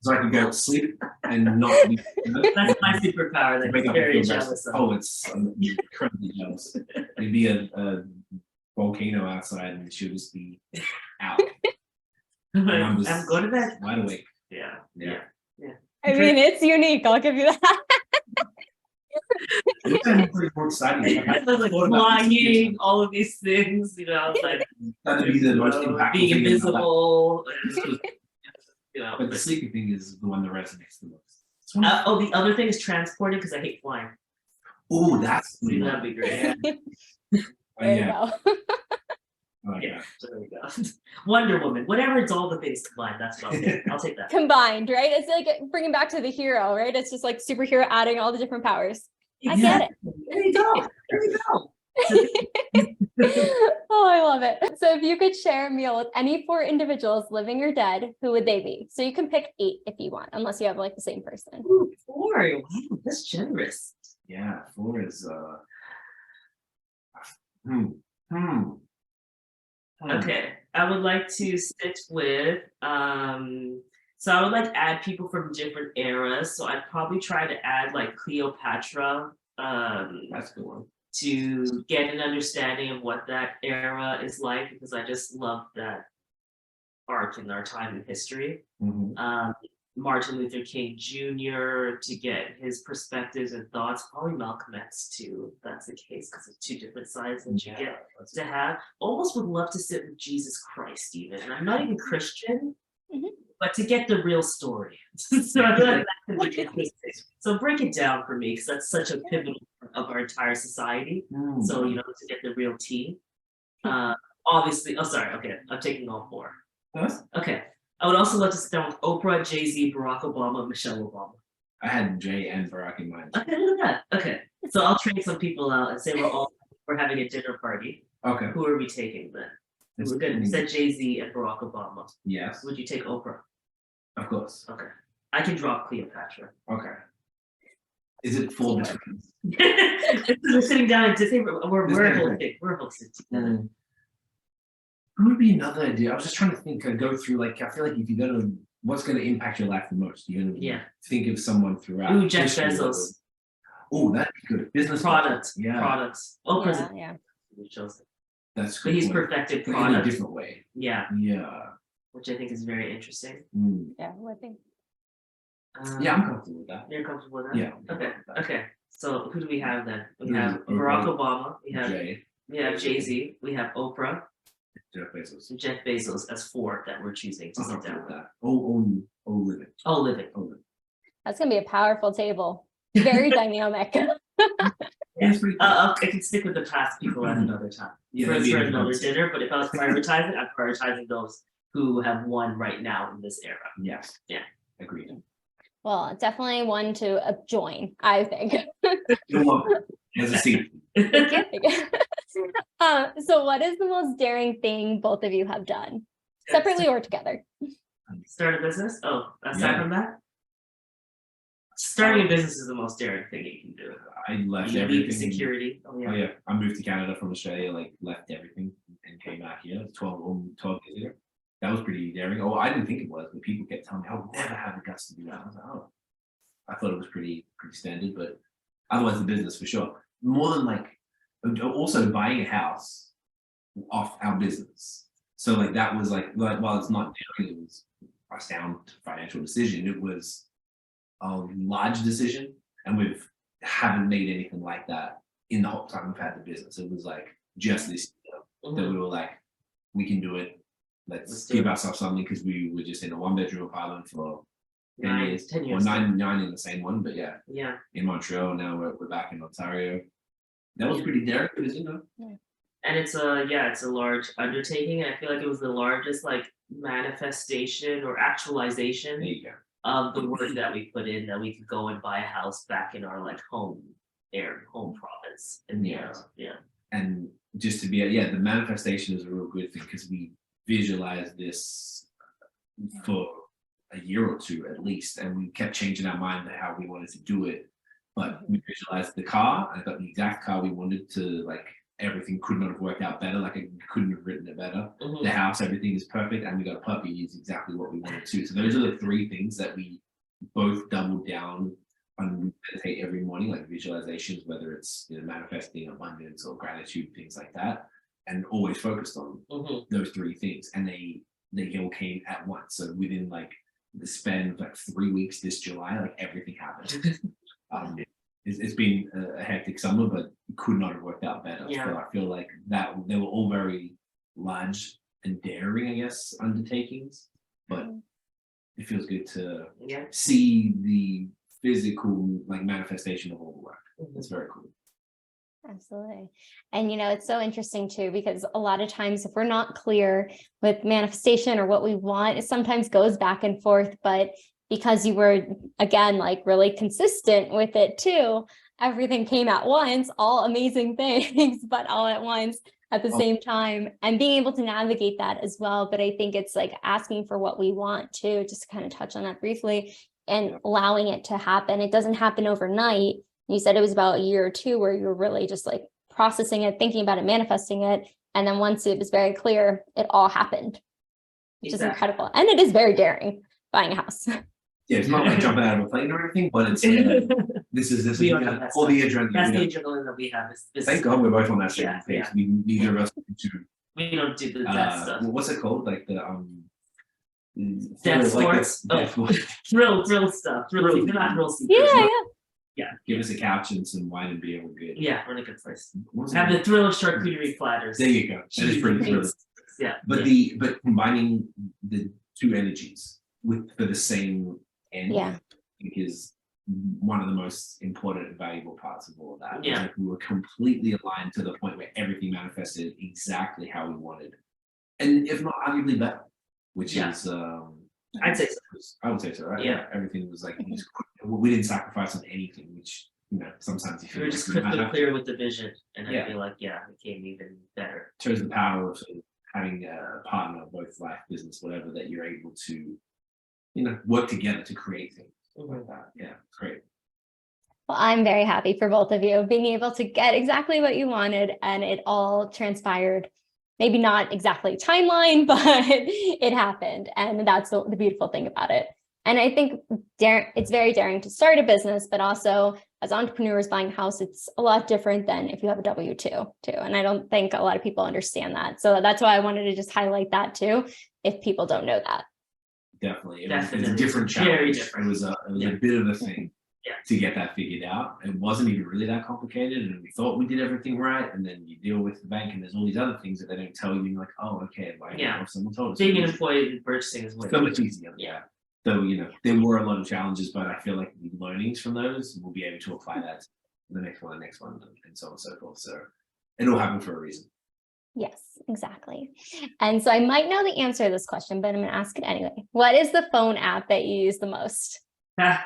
So I can go to sleep and not be.
That's my superpower that I'm very jealous of.
Oh, I'm incredibly jealous. There'd be a volcano outside and she'll just be out. And I'm
going to bed.
Wide awake.
Yeah.
I mean, it's unique. I'll give you that.
More exciting.
Like flying, all of these things, like
that'd be the most impactful
being invisible.
But the sleeping thing is the one that resonates the most.
The other thing is transporting, because I hate flying.
Oh, that'd
be great.
There you go.
There we go. Wonder Woman, whatever, it's all the things combined. That's what I'll take that.
Combined, right? It's like bringing back to the hero, right? It's just like superhero adding all the different powers. I get it.
There you go.
Oh, I love it. So if you could share a meal with any 4 individuals, living or dead, who would they be? So you can pick 8 if you want, unless you have like the same person.
Ooh, 4. Wow, that's generous.
Yeah, 4 is
Okay, I would like to sit with so I would like add people from different eras. So I'd probably try to add like Cleopatra.
That's a good one.
To get an understanding of what that era is like, because I just love that arc in our time in history.
Mm-hmm.
Martin Luther King Jr. to get his perspectives and thoughts, probably Malcolm X too, if that's the case, because it's 2 different sides that you get to have. Almost would love to sit with Jesus Christ even. And I'm not even Christian, but to get the real story. So I feel like that could be interesting. So break it down for me, because that's such a pivotal part of our entire society. So, to get the real tea. Obviously, okay, I'm taking all 4. Okay. I would also love to sit down with Oprah, Jay-Z, Barack Obama, Michelle Obama.
I had Jay and Barack in mind.
Okay, look at that. Okay. So I'll trade some people out and say we're having a dinner party.
Okay.
Who are we taking then? We're good. You said Jay-Z and Barack Obama.
Yes.
Would you take Oprah?
Of course.
Okay. I can drop Cleopatra.
Okay. Is it full between?
We're sitting down at Disney. We're hosting together.
Who would be another idea? I was just trying to think. Go through I feel like if you go to what's going to impact your life the most, you're going to think of someone throughout.
Ooh, Jeff Bezos.
Oh, that'd be good. Business
products.
Yeah.
Products. Oprah's
That's good.
But he's perfected product
in a different way.
Yeah.
Yeah.
Which I think is very interesting.
Yeah, I think.
Yeah, I'm comfortable with that.
You're comfortable with that?
Yeah.
Okay. So who do we have then? We have Barack Obama. We have
Jay.
We have Jay-Z. We have Oprah.
Jeff Bezos.
As 4 that we're choosing to sit down with.
That. Living.
Living.
That's gonna be a powerful table. Very dynamic.
I can stick with the past people at another time. For another dinner, but if I was prioritizing, I'm prioritizing those who have won right now in this era.
Yes.
Yeah.
Agreed.
Well, definitely one to join, I think.
You're welcome. As a seat.
So what is the most daring thing both of you have done? Separately or together?
Start a business? Oh, aside from that? Starting a business is the most daring thing you can do.
I left
You
everything.
need the security. Oh
Oh
yeah.
yeah, I moved to Canada from Australia, like left everything and came back here 12 years ago. That was pretty daring. Oh, I didn't think it was, but people kept telling me I would never have the guts to do that. I was like, oh, I thought it was pretty standard, but otherwise the business for sure. More than like also buying a house off our business. So like that was like while it's not daring, it was a sound financial decision. It was a large decision, and haven't made anything like that in the whole time we've had the business. It was like just this year that we were like, we can do it. Let's give ourselves something, because we were just in a 1-bedroom apartment for 10 years.
10
Or
years.
nine in the same one, but yeah,
Yeah.
in Montreal. Now we're back in Ontario. That was pretty daring, because
And it's a large undertaking, and I feel like it was the largest like manifestation or actualization
there you go.
of the work that we put in, that we could go and buy a house back in our like home province. And
Yeah.
yeah.
And just to be the manifestation is a real good thing, because we visualized this for a year or two at least, and we kept changing our mind to how we wanted to do it. But we visualized the car, and I got the exact car we wanted to, like everything could not have worked out better, like I couldn't have written it better. The house, everything is perfect, and we got a puppy, is exactly what we wanted to. So those are the three things that we both doubled down on. We meditate every morning, like visualizations, whether it's manifesting abundance or gratitude, things like that, and always focused on those three things. And they all came at once. So within like the span of like 3 weeks this July, like everything happened. It's been a hectic summer, but it could not have worked out better.
Yeah.
So I feel like that they were all very large and daring, I guess, undertakings, but it feels good to see the physical like manifestation of all the work. It's very cool.
Absolutely. And it's so interesting too, because a lot of times if we're not clear with manifestation or what we want, it sometimes goes back and forth. But because you were, again, like really consistent with it too, everything came at once, all amazing things, but all at once at the same time, and being able to navigate that as well. But I think it's like asking for what we want too, just to kind of touch on that briefly, and allowing it to happen. It doesn't happen overnight. You said it was about a year or two where you were really just like processing it, thinking about it, manifesting it. And then once it was very clear, it all happened, which is incredible. And it is very daring, buying a house.
Yeah, it's not like jumping out of a plane or anything, but it's this is
We don't have that
all the
stuff.
adrenaline.
That's the adrenaline that we have. Is
Thank God we're both on that same page. We neither of us do.
we don't do that stuff.
What's it called? Like the
Death sports. Thrill stuff. Thrill. They're not thrill seekers. Yeah.
Give us a couch and some wine and beer. We're good.
Yeah, we're in a good place. Have the thrill of charcuterie platters.
There you go. That is pretty thrilling.
Yeah.
But combining the two energies for the same end, I think is one of the most important and valuable parts of all of that.
Yeah.
Like we were completely aligned to the point where everything manifested exactly how we wanted, and if not arguably better, which is
I'd say so.
I would say so, right?
Yeah.
Everything was like we didn't sacrifice on anything, which sometimes you
We
feel
were
like
just
we might
crystal
have
clear with the vision, and I
Yeah.
feel like it became even better.
shows the power of sort of having a partner, both life, business, whatever, that you're able to work together to create things like that. Yeah, it's great.
Well, I'm very happy for both of you being able to get exactly what you wanted, and it all transpired. Maybe not exactly timeline, but it happened. And that's the beautiful thing about it. And I think it's very daring to start a business, but also as entrepreneurs buying a house, it's a lot different than if you have a W-2 too. And I don't think a lot of people understand that. So that's why I wanted to just highlight that too, if people don't know that.
Definitely. It was a different challenge.
Very different.
It was a bit of a thing
Yeah.
to get that figured out. It wasn't even really that complicated, and we thought we did everything right. And then you deal with the bank, and there's all these other things that they don't tell you. And you're like, oh, okay, like
Yeah.
someone told us.
Being an employee in purchasing is way
so much easier.
Yeah.
So there were a lot of challenges, but I feel like the learnings from those, we'll be able to apply that to the next one, and so on and so forth. So it all happened for a reason.
Yes, exactly. And so I might know the answer to this question, but I'm going to ask it anyway. What is the phone app that you use the most?
You're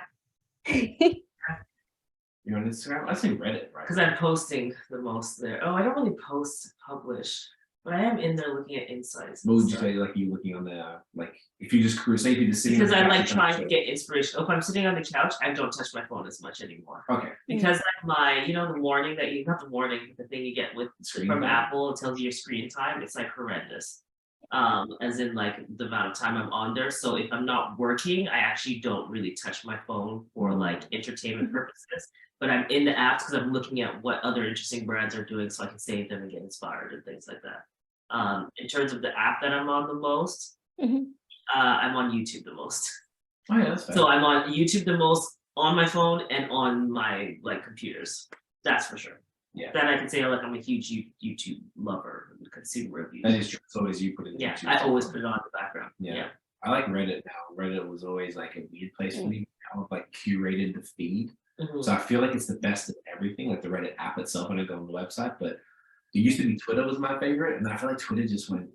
on Instagram? I say Reddit, right?
Because I'm posting the most there. Oh, I don't really post publish. But I am in there looking at insights.
What would you say, like, you looking on the, like, if you just say if you're just sitting
Because
on
I
the
like
couch,
trying to get inspiration. If I'm sitting on the couch, I don't touch my phone as much anymore.
Okay.
Because like my, the warning that you, not the warning, the thing you get with
Screen
from
time.
Apple, it tells you your screen time, it's like horrendous. As in like the amount of time I'm on there. So if I'm not working, I actually don't really touch my phone for like entertainment purposes. But I'm in the apps because I'm looking at what other interesting brands are doing so I can save them and get inspired and things like that. In terms of the app that I'm on the most, I'm on YouTube the most.
Oh yeah, that's fair.
So I'm on YouTube the most on my phone and on my like computers. That's for sure.
Yeah.
Then I can say like I'm a huge YouTube lover, consumer reviews.
That is true. It's always you put it in
Yeah,
YouTube.
I always put it on in the background. Yeah.
I like Reddit now. Reddit was always like a weird place for me. Kind of like curated the feed. So I feel like it's the best of everything, like the Reddit app itself when I go on the website. But it used to be Twitter was my favorite, and then I feel like Twitter just went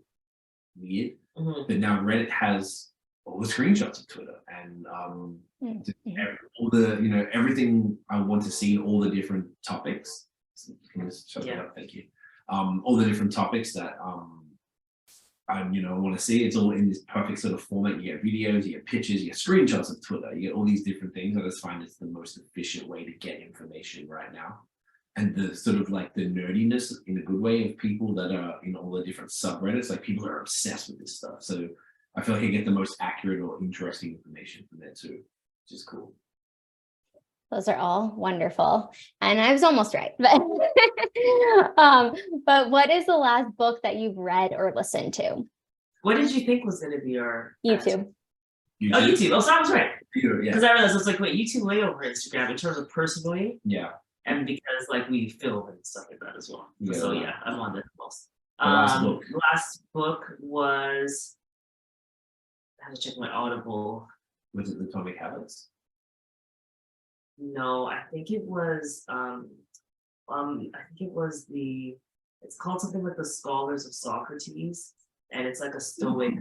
weird. But now Reddit has all the screenshots of Twitter and all the everything I want to see, all the different topics. Can I just shut that up? Thank you. All the different topics that I want to see. It's all in this perfect sort of format. You get videos, you get pictures, you get screenshots of Twitter, you get all these different things. I just find it's the most efficient way to get information right now. And the sort of like the nerdiness in a good way of people that are in all the different subreddits, like people are obsessed with this stuff. So I feel like I get the most accurate or interesting information from there too, which is cool.
Those are all wonderful. And I was almost right. But, but what is the last book that you've read or listened to?
What did you think was going to be our
YouTube.
Oh, YouTube. Oh, so I was right.
Yeah.
Because I realized I was like, wait, YouTube way over Instagram in terms of personally.
Yeah.
And because like we film and stuff like that as well.
Yeah,
so yeah, I'm on the most.
Last
book was, I had to check my Audible.
Was it the Atomic Habits?
No, I think it was it's called something like the Scholars of Socrates, and it's like a stoic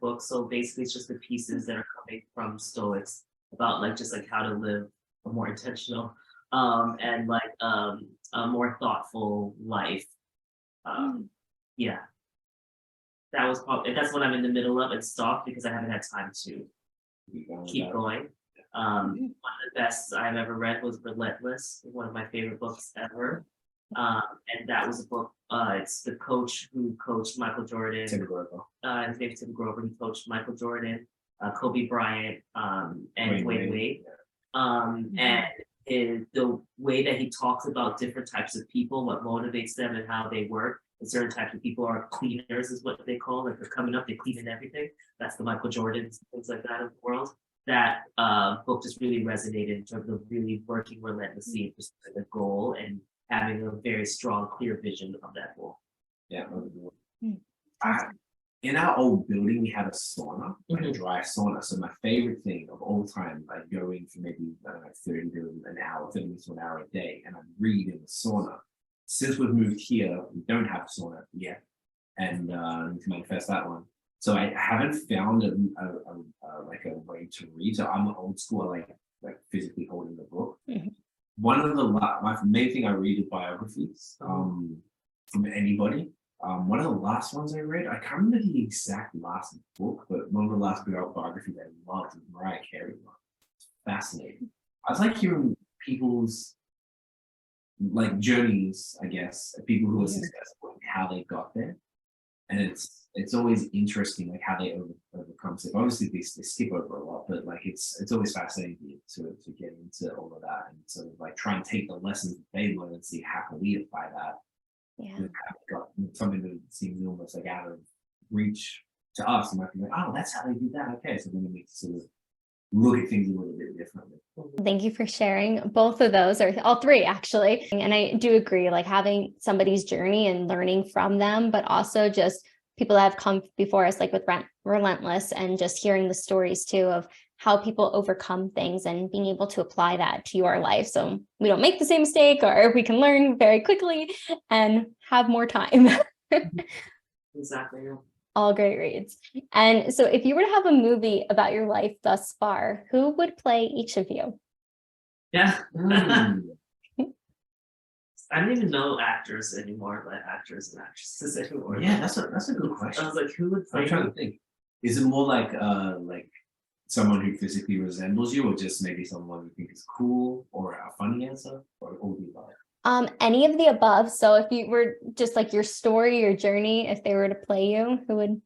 book. So basically it's just the pieces that are coming from Stoics about like just like how to live a more intentional and like a more thoughtful life. Yeah. That's what I'm in the middle of. It stopped because I haven't had time to keep going. One of the best I've ever read was Relentless, one of my favorite books ever. And that was a book, it's the coach who coached Michael Jordan.
Tim Grover.
His name is Tim Grover. He coached Michael Jordan, Kobe Bryant, and Dwayne Wade. And the way that he talks about different types of people, what motivates them and how they work. And certain types of people are cleaners, is what they call. Like they're coming up, they clean in everything. That's the Michael Jordans, things like that in the world. That book just really resonated in terms of really working relentlessly to pursuing a goal and having a very strong, clear vision of that goal.
Yeah. In our old building, we had a sauna, like a dry sauna. So my favorite thing of all time, I'd go in for maybe, I don't know, 30 to an hour, 30 minutes to an hour a day, and I'd read in the sauna. Since we've moved here, we don't have a sauna yet, and need to manifest that one. So I haven't found like a way to read. So I'm old school. I like physically holding the book. One of my main thing I read is biographies from anybody. One of the last ones I read, I can't remember the exact last book, but one of the last biographies I loved was Mariah Carey one. It's fascinating. I was like hearing people's like journeys, I guess, people who are successful and how they got there. And it's always interesting, like how they overcome stuff. Obviously, they skip over a lot, but like it's always fascinating to get into all of that and sort of like try and take the lessons that they learn and see how can we apply that. Yeah, got something that seems almost like out of reach to us. You might be like, oh, that's how they do that. Okay, so then we need to sort of look at things a little bit differently.
Thank you for sharing both of those, or all three actually. And I do agree, like having somebody's journey and learning from them, but also just people that have come before us, like with Relentless, and just hearing the stories too of how people overcome things and being able to apply that to your life. So we don't make the same mistake, or we can learn very quickly and have more time.
Exactly.
All great reads. And so if you were to have a movie about your life thus far, who would play each of you?
Yeah. I don't even know actors anymore, like actors and actresses anymore.
Yeah, that's a good
I
question.
was like, who would play
I'm trying
who?
to think. Is it more like someone who physically resembles you, or just maybe someone you think is cool, or a funny answer, or all the above?
Any of the above. So if you were just like your story, your journey, if they were to play you, who would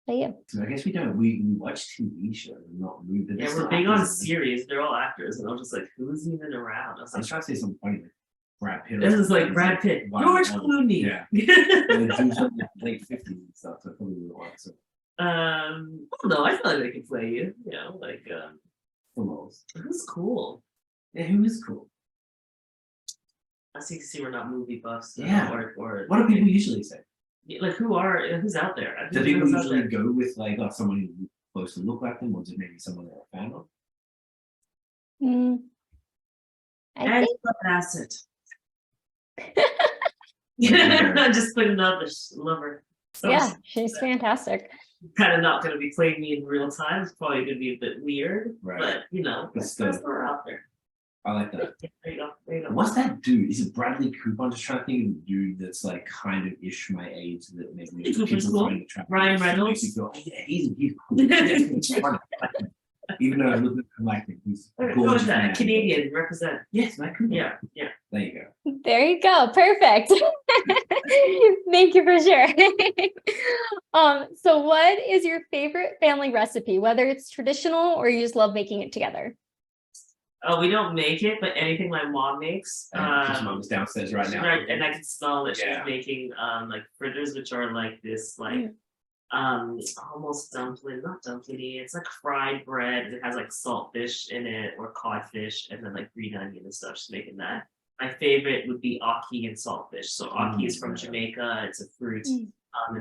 play you?
So I guess we watch TV shows, not movies.
Yeah, we're big on series. They're all actors, and I was just like, who's even around? I was
I was
like,
trying to say something funny, like Brad Pitt.
this is like Brad Pitt,
Wow.
George Clooney.
Yeah. And they do something like late 50s and stuff, so I probably would watch it.
I don't know. I feel like they could play you. You know, like
Almost.
who's cool?
Yeah, who is cool?
I see we're not movie buffs.
Yeah.
Or
What do people usually say?
like who's out there? I
Do
think
people
who's out
usually
there.
go with like someone who's supposed to look like them, or just maybe someone they're a fan of?
I
And
think
Bassett.
Yeah.
I'm just putting up love her. So
yeah, she's fantastic.
kind of not going to be playing me in real time. It's probably going to be a bit weird,
Right.
but you know,
But
that's
still.
her out there.
I like that.
Yeah, there you go. There you go.
What's that dude? Is it Bradley Cooper? I'm just trying to think of a dude that's like kind of ish my age that maybe
Bradley Cooper's
people
cool.
find attractive.
Ryan
Makes
Reynolds?
you go, oh, yeah, he's cool. Yeah, he's funny. Even though I look at him like him, he's a
Who is
gorgeous
that?
man.
Canadian represent.
Yes, Matt Cooper.
Yeah, yeah.
There you go.
There you go. Perfect. Thank you for sharing. So what is your favorite family recipe, whether it's traditional or you just love making it together?
Oh, we don't make it, but anything my mom makes.
His mom's downstairs right now.
Right, and I can smell that
Yeah.
she's making like fritters, which are like this like almost dumpling, not dumpling. It's like fried bread. It has like saltfish in it or codfish, and then like green onion and stuff. She's making that. My favorite would be ackee and saltfish. So ackee is from Jamaica. It's a fruit, and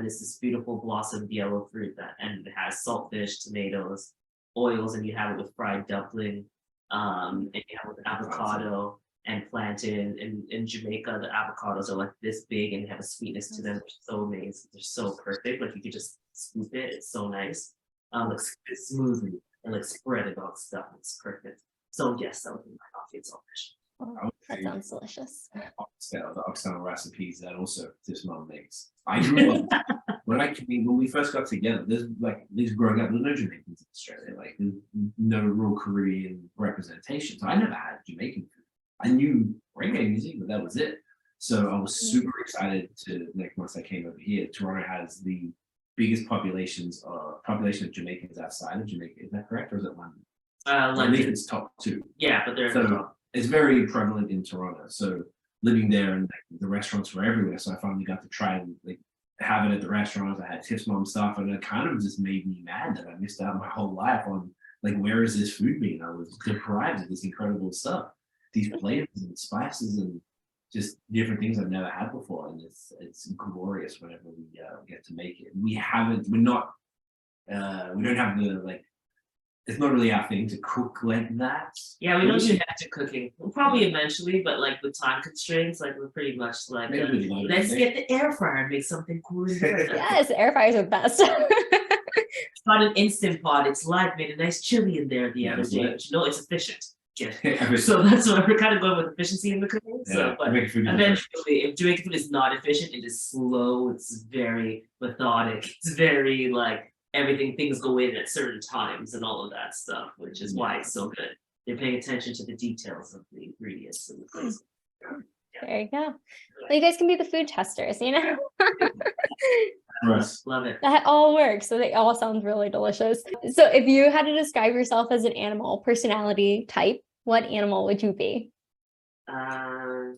it's this beautiful blossomed yellow fruit and it has saltfish, tomatoes, oils, and you have it with fried dumpling. And you have it with avocado and plantain. In Jamaica, the avocados are like this big and have a sweetness to them. They're so amazing. They're so perfect. Like you could just scoop it. It's so nice. Like smoothly and like spread it on stuff. It's perfect. So yes, that would be my coffee and saltfish.
I would
That
say
sounds delicious.
the oxtail recipes that also this mom makes. I grew up when we first got together. There's like these growing up, there's no Jamaicans in Australia. Like there's no real Caribbean representation. So I never had Jamaican food. I knew reggae music, but that was it. So I was super excited to like once I came over here. Toronto has the biggest population of Jamaicans outside of Jamaica. Is that correct, or is it London? I think
London.
it's top 2.
Yeah, but they're
So it's very prevalent in Toronto. So living there and like, the restaurants were everywhere. So I finally got to try and like have it at the restaurants. I had Tiff's mom stuff, and it kind of just made me mad that I missed out my whole life on like where is this food being? I was deprived of this incredible stuff, these flavors and spices and just different things I've never had before, and it's glorious whenever we get to make it. We don't have the like. It's not really our thing to cook like that.
Yeah, we don't do hectic cooking. We'll probably eventually, but like with time constraints, like we're pretty much like let's get the air fryer and make something cool.
Yes, air fryers are best.
It's not an instant pot. It's live. Made a nice chili in there the other day. But you know, it's efficient. Yeah. So that's why we're kind of going with efficiency in the cooking. So, but eventually, if Jamaican food is not efficient, it is slow. It's very methodic. It's very like things go in at certain times and all of that stuff, which is why it's so good. They're paying attention to the details of the ingredients and the things.
There you go. Well, you guys can be the food testers, you know?
Love it.
That all works. So they all sound really delicious. So if you had to describe yourself as an animal personality type, what animal would you be?
That's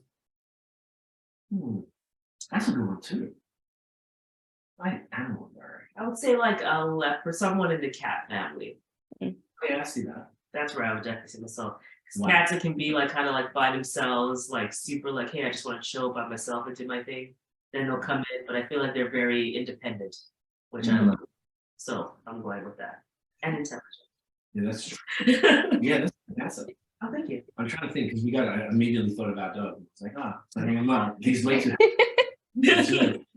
a good one too. Like animal bird.
I would say like a leopard, someone in the cat family.
Yeah, I see that.
That's where I would definitely see myself. Because cats, it can be like kind of like by themselves, like super like, hey, I just want to chill by myself and do my thing. Then they'll come in, but I feel like they're very independent, which I love. So I'm going with that. And intelligent.
Yeah, that's true. Yeah, that's it.
Oh, thank you.
I'm trying to think because I immediately thought about Doug. It's like, I'm not. He's way too.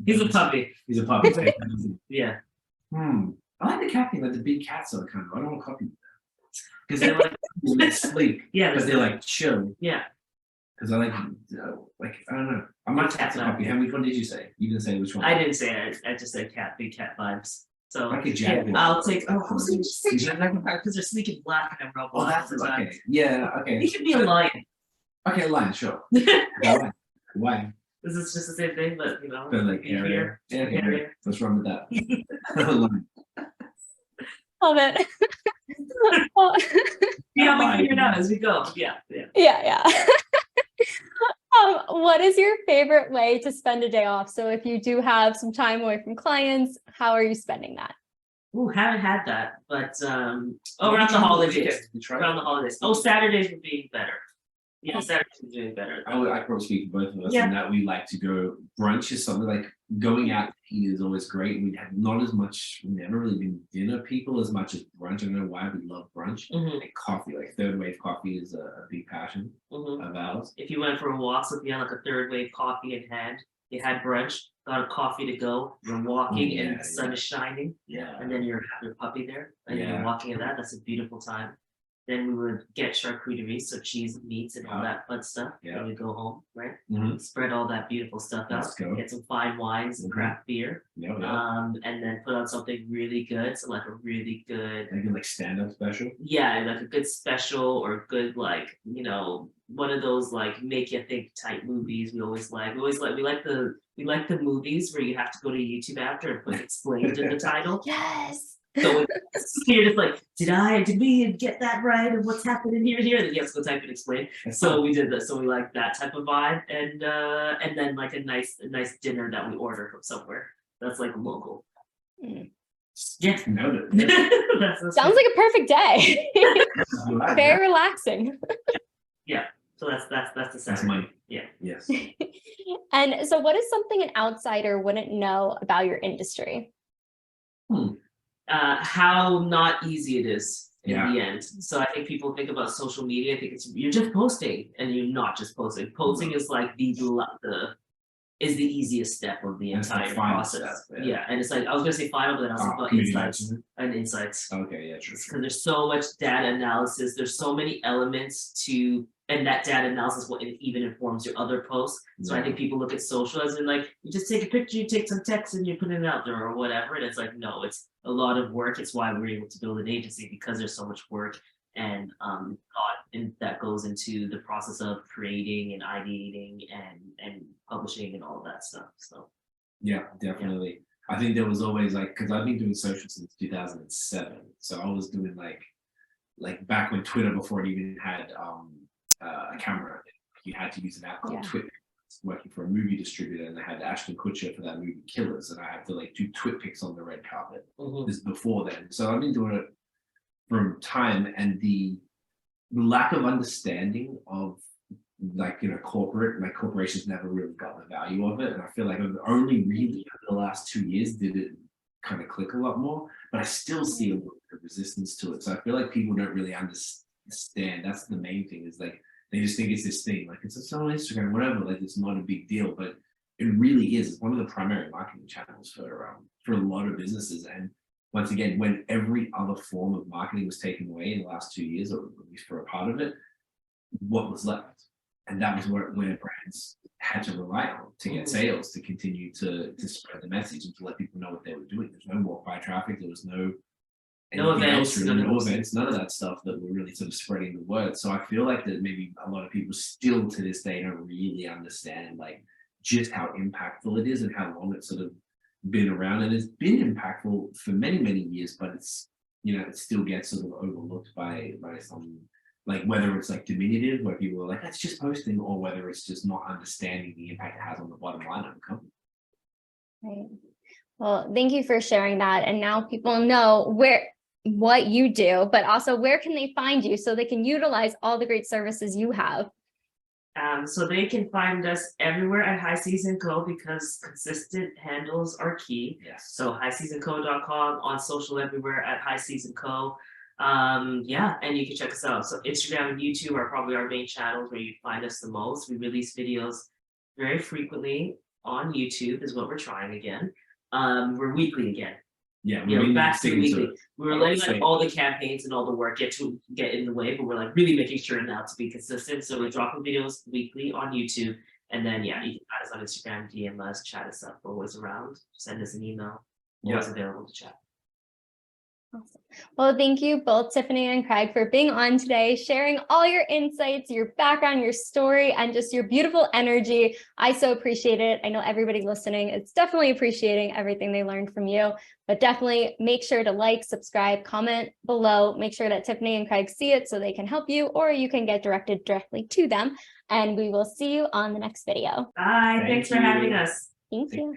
He's a puppy.
He's a puppy.
Yeah.
I like the cat thing, like the big cats are kind of. I don't want to copy them because they're like sleek.
Yeah,
but they're like chill.
Yeah.
Because I like I don't know. I might
Cat
have to
vibe.
copy. How many one did you say? You didn't say which one.
I didn't say it. I just said cat, big cat vibes. So
Like a
yeah,
jaguar.
I'll take. Oh, I was gonna just say jaguar because they're sleek and black, and I'm real
Oh,
black
that's
all the time.
okay. Yeah, okay.
You could be a lion.
Okay, lion, sure. Why? Why?
This is just the same thing, but you know,
But like
be
area.
here,
Yeah, okay,
area.
great. Let's run with that. Lion.
Love it. Well,
Yeah, we
Lion.
figure it out as we go. Yeah, yeah.
yeah. What is your favorite way to spend a day off? So if you do have some time away from clients, how are you spending that?
Ooh, haven't had that, but
Maybe
around the
try
holidays.
weekends. You try
Around the holidays. Oh, Saturdays would be better. Yeah, Saturdays would be better.
I probably speak for both of us
Yeah.
in that we like to go brunch is something like going out to eat is always great. We have not as much, we've never really been dinner people as much as brunch. I don't know why we love brunch.
Mhm,
And coffee, like third wave coffee is a big passion
mhm.
of ours.
If you went for a walk, so if you had like a third wave coffee in hand, you had brunch, got a coffee to go, you're walking
Yeah,
and the sun is shining,
Yeah.
and then you're have your puppy there, and then
Yeah.
you're walking in that. That's a beautiful time. Then we would get charcuterie, so cheese, meats, and all
Yeah.
that fun stuff.
Yeah.
Then we go home, right?
Mhm.
Spread all that beautiful stuff out.
Let's go.
Get some fine wines and
Mhm.
craft beer.
Yeah, yeah.
And then put on something really good. So like a really good,
Maybe like stand-up special.
yeah, like a good special or good like, you know, one of those like make you think type movies we always like. We like the movies where you have to go to YouTube after and put explained in the title.
Yes.
So you're just like, did we get that right? And what's happening here and here? And then you have to go type and explain. So we did that. So we like that type of vibe, and then like a nice dinner that we order from somewhere that's like local.
Mm.
Yeah.
Noted.
That's
Sounds like a perfect day.
Right,
Very relaxing.
so that's the
That's
Saturday.
money.
Yeah.
Yes.
And so what is something an outsider wouldn't know about your industry?
How not easy it is in
Yeah.
the end. So I think people think about social media, I think you're just posting, and you're not just posting. Posting is like the easiest step of the
That's the
entire
final
process.
step, yeah.
Yeah, and it's like I was gonna say final, but then I was like, about
community
insights
management.
and insights.
Okay, yeah, true.
Because there's so much data analysis, there's so many elements to, and that data analysis what it even informs your other posts. So I think people look at social as in like, you just take a picture, you take some text and you put it out there or whatever. And it's like, no, it's a lot of work. It's why we're able to build an agency, because there's so much work and thought and that goes into the process of creating and ideating and publishing and all of that stuff. So
Yeah, definitely. I think there was always like, because I've been doing social since 2007. So I was doing like back when Twitter, before it even had a camera, you had to use an app called
Yeah.
Twitter. Working for a movie distributor, and I had Ashton Kutcher for that movie Killers, and I had to like do twit pics on the red carpet. This is before then. So I've been doing it from time, and the lack of understanding of like, you know, corporations never really got the value of it. And I feel like only really over the last 2 years did it kind of click a lot more, but I still see a little bit of resistance to it. So I feel like people don't really understand. That's the main thing, is like, they just think it's this thing, like it's on Instagram, whatever, like it's not a big deal, but it really is. It's one of the primary marketing channels for a lot of businesses. And once again, when every other form of marketing was taken away in the last 2 years, or at least for a part of it, what was left? And that was where brands had to rely on to get sales, to continue to spread the message and to let people know what they were doing. There's no more buy traffic. There was no
events,
really, no events, none of that stuff that were really sort of spreading the word. So I feel like that maybe a lot of people still to this day don't really understand like just how impactful it is and how long it's sort of been around. And it's been impactful for many, many years, but it's, you know, it still gets sort of overlooked by some, like whether it's like diminutive, where people are like, that's just posting, or whether it's just not understanding the impact it has on the bottom line of the company.
Right. Well, thank you for sharing that. And now people know what you do, but also where can they find you so they can utilize all the great services you have?
So they can find us everywhere at High Season Co, because consistent handles are key.
Yes.
So highseasonco.com, on social everywhere at High Season Co. Yeah, and you can check us out. So Instagram and YouTube are probably our main channels where you find us the most. We release videos very frequently on YouTube, is what we're trying again. We're weekly again.
Yeah,
You know, back to the weekly.
it.
We were letting like all the campaigns and all the work get in the way, but we're like really making sure now to be consistent. So we're dropping videos weekly on YouTube, and then you can add us on Instagram, DM us, chat us up. We're always around. Send us an email. Always available to chat.
Awesome. Well, thank you both, Tiffany and Craig, for being on today, sharing all your insights, your background, your story, and just your beautiful energy. I so appreciate it. I know everybody listening is definitely appreciating everything they learned from you, but definitely make sure to like, subscribe, comment below, make sure that Tiffany and Craig see it so they can help you, or you can get directed directly to them. And we will see you on the next video.
Bye. Thanks for having us.
Thank you.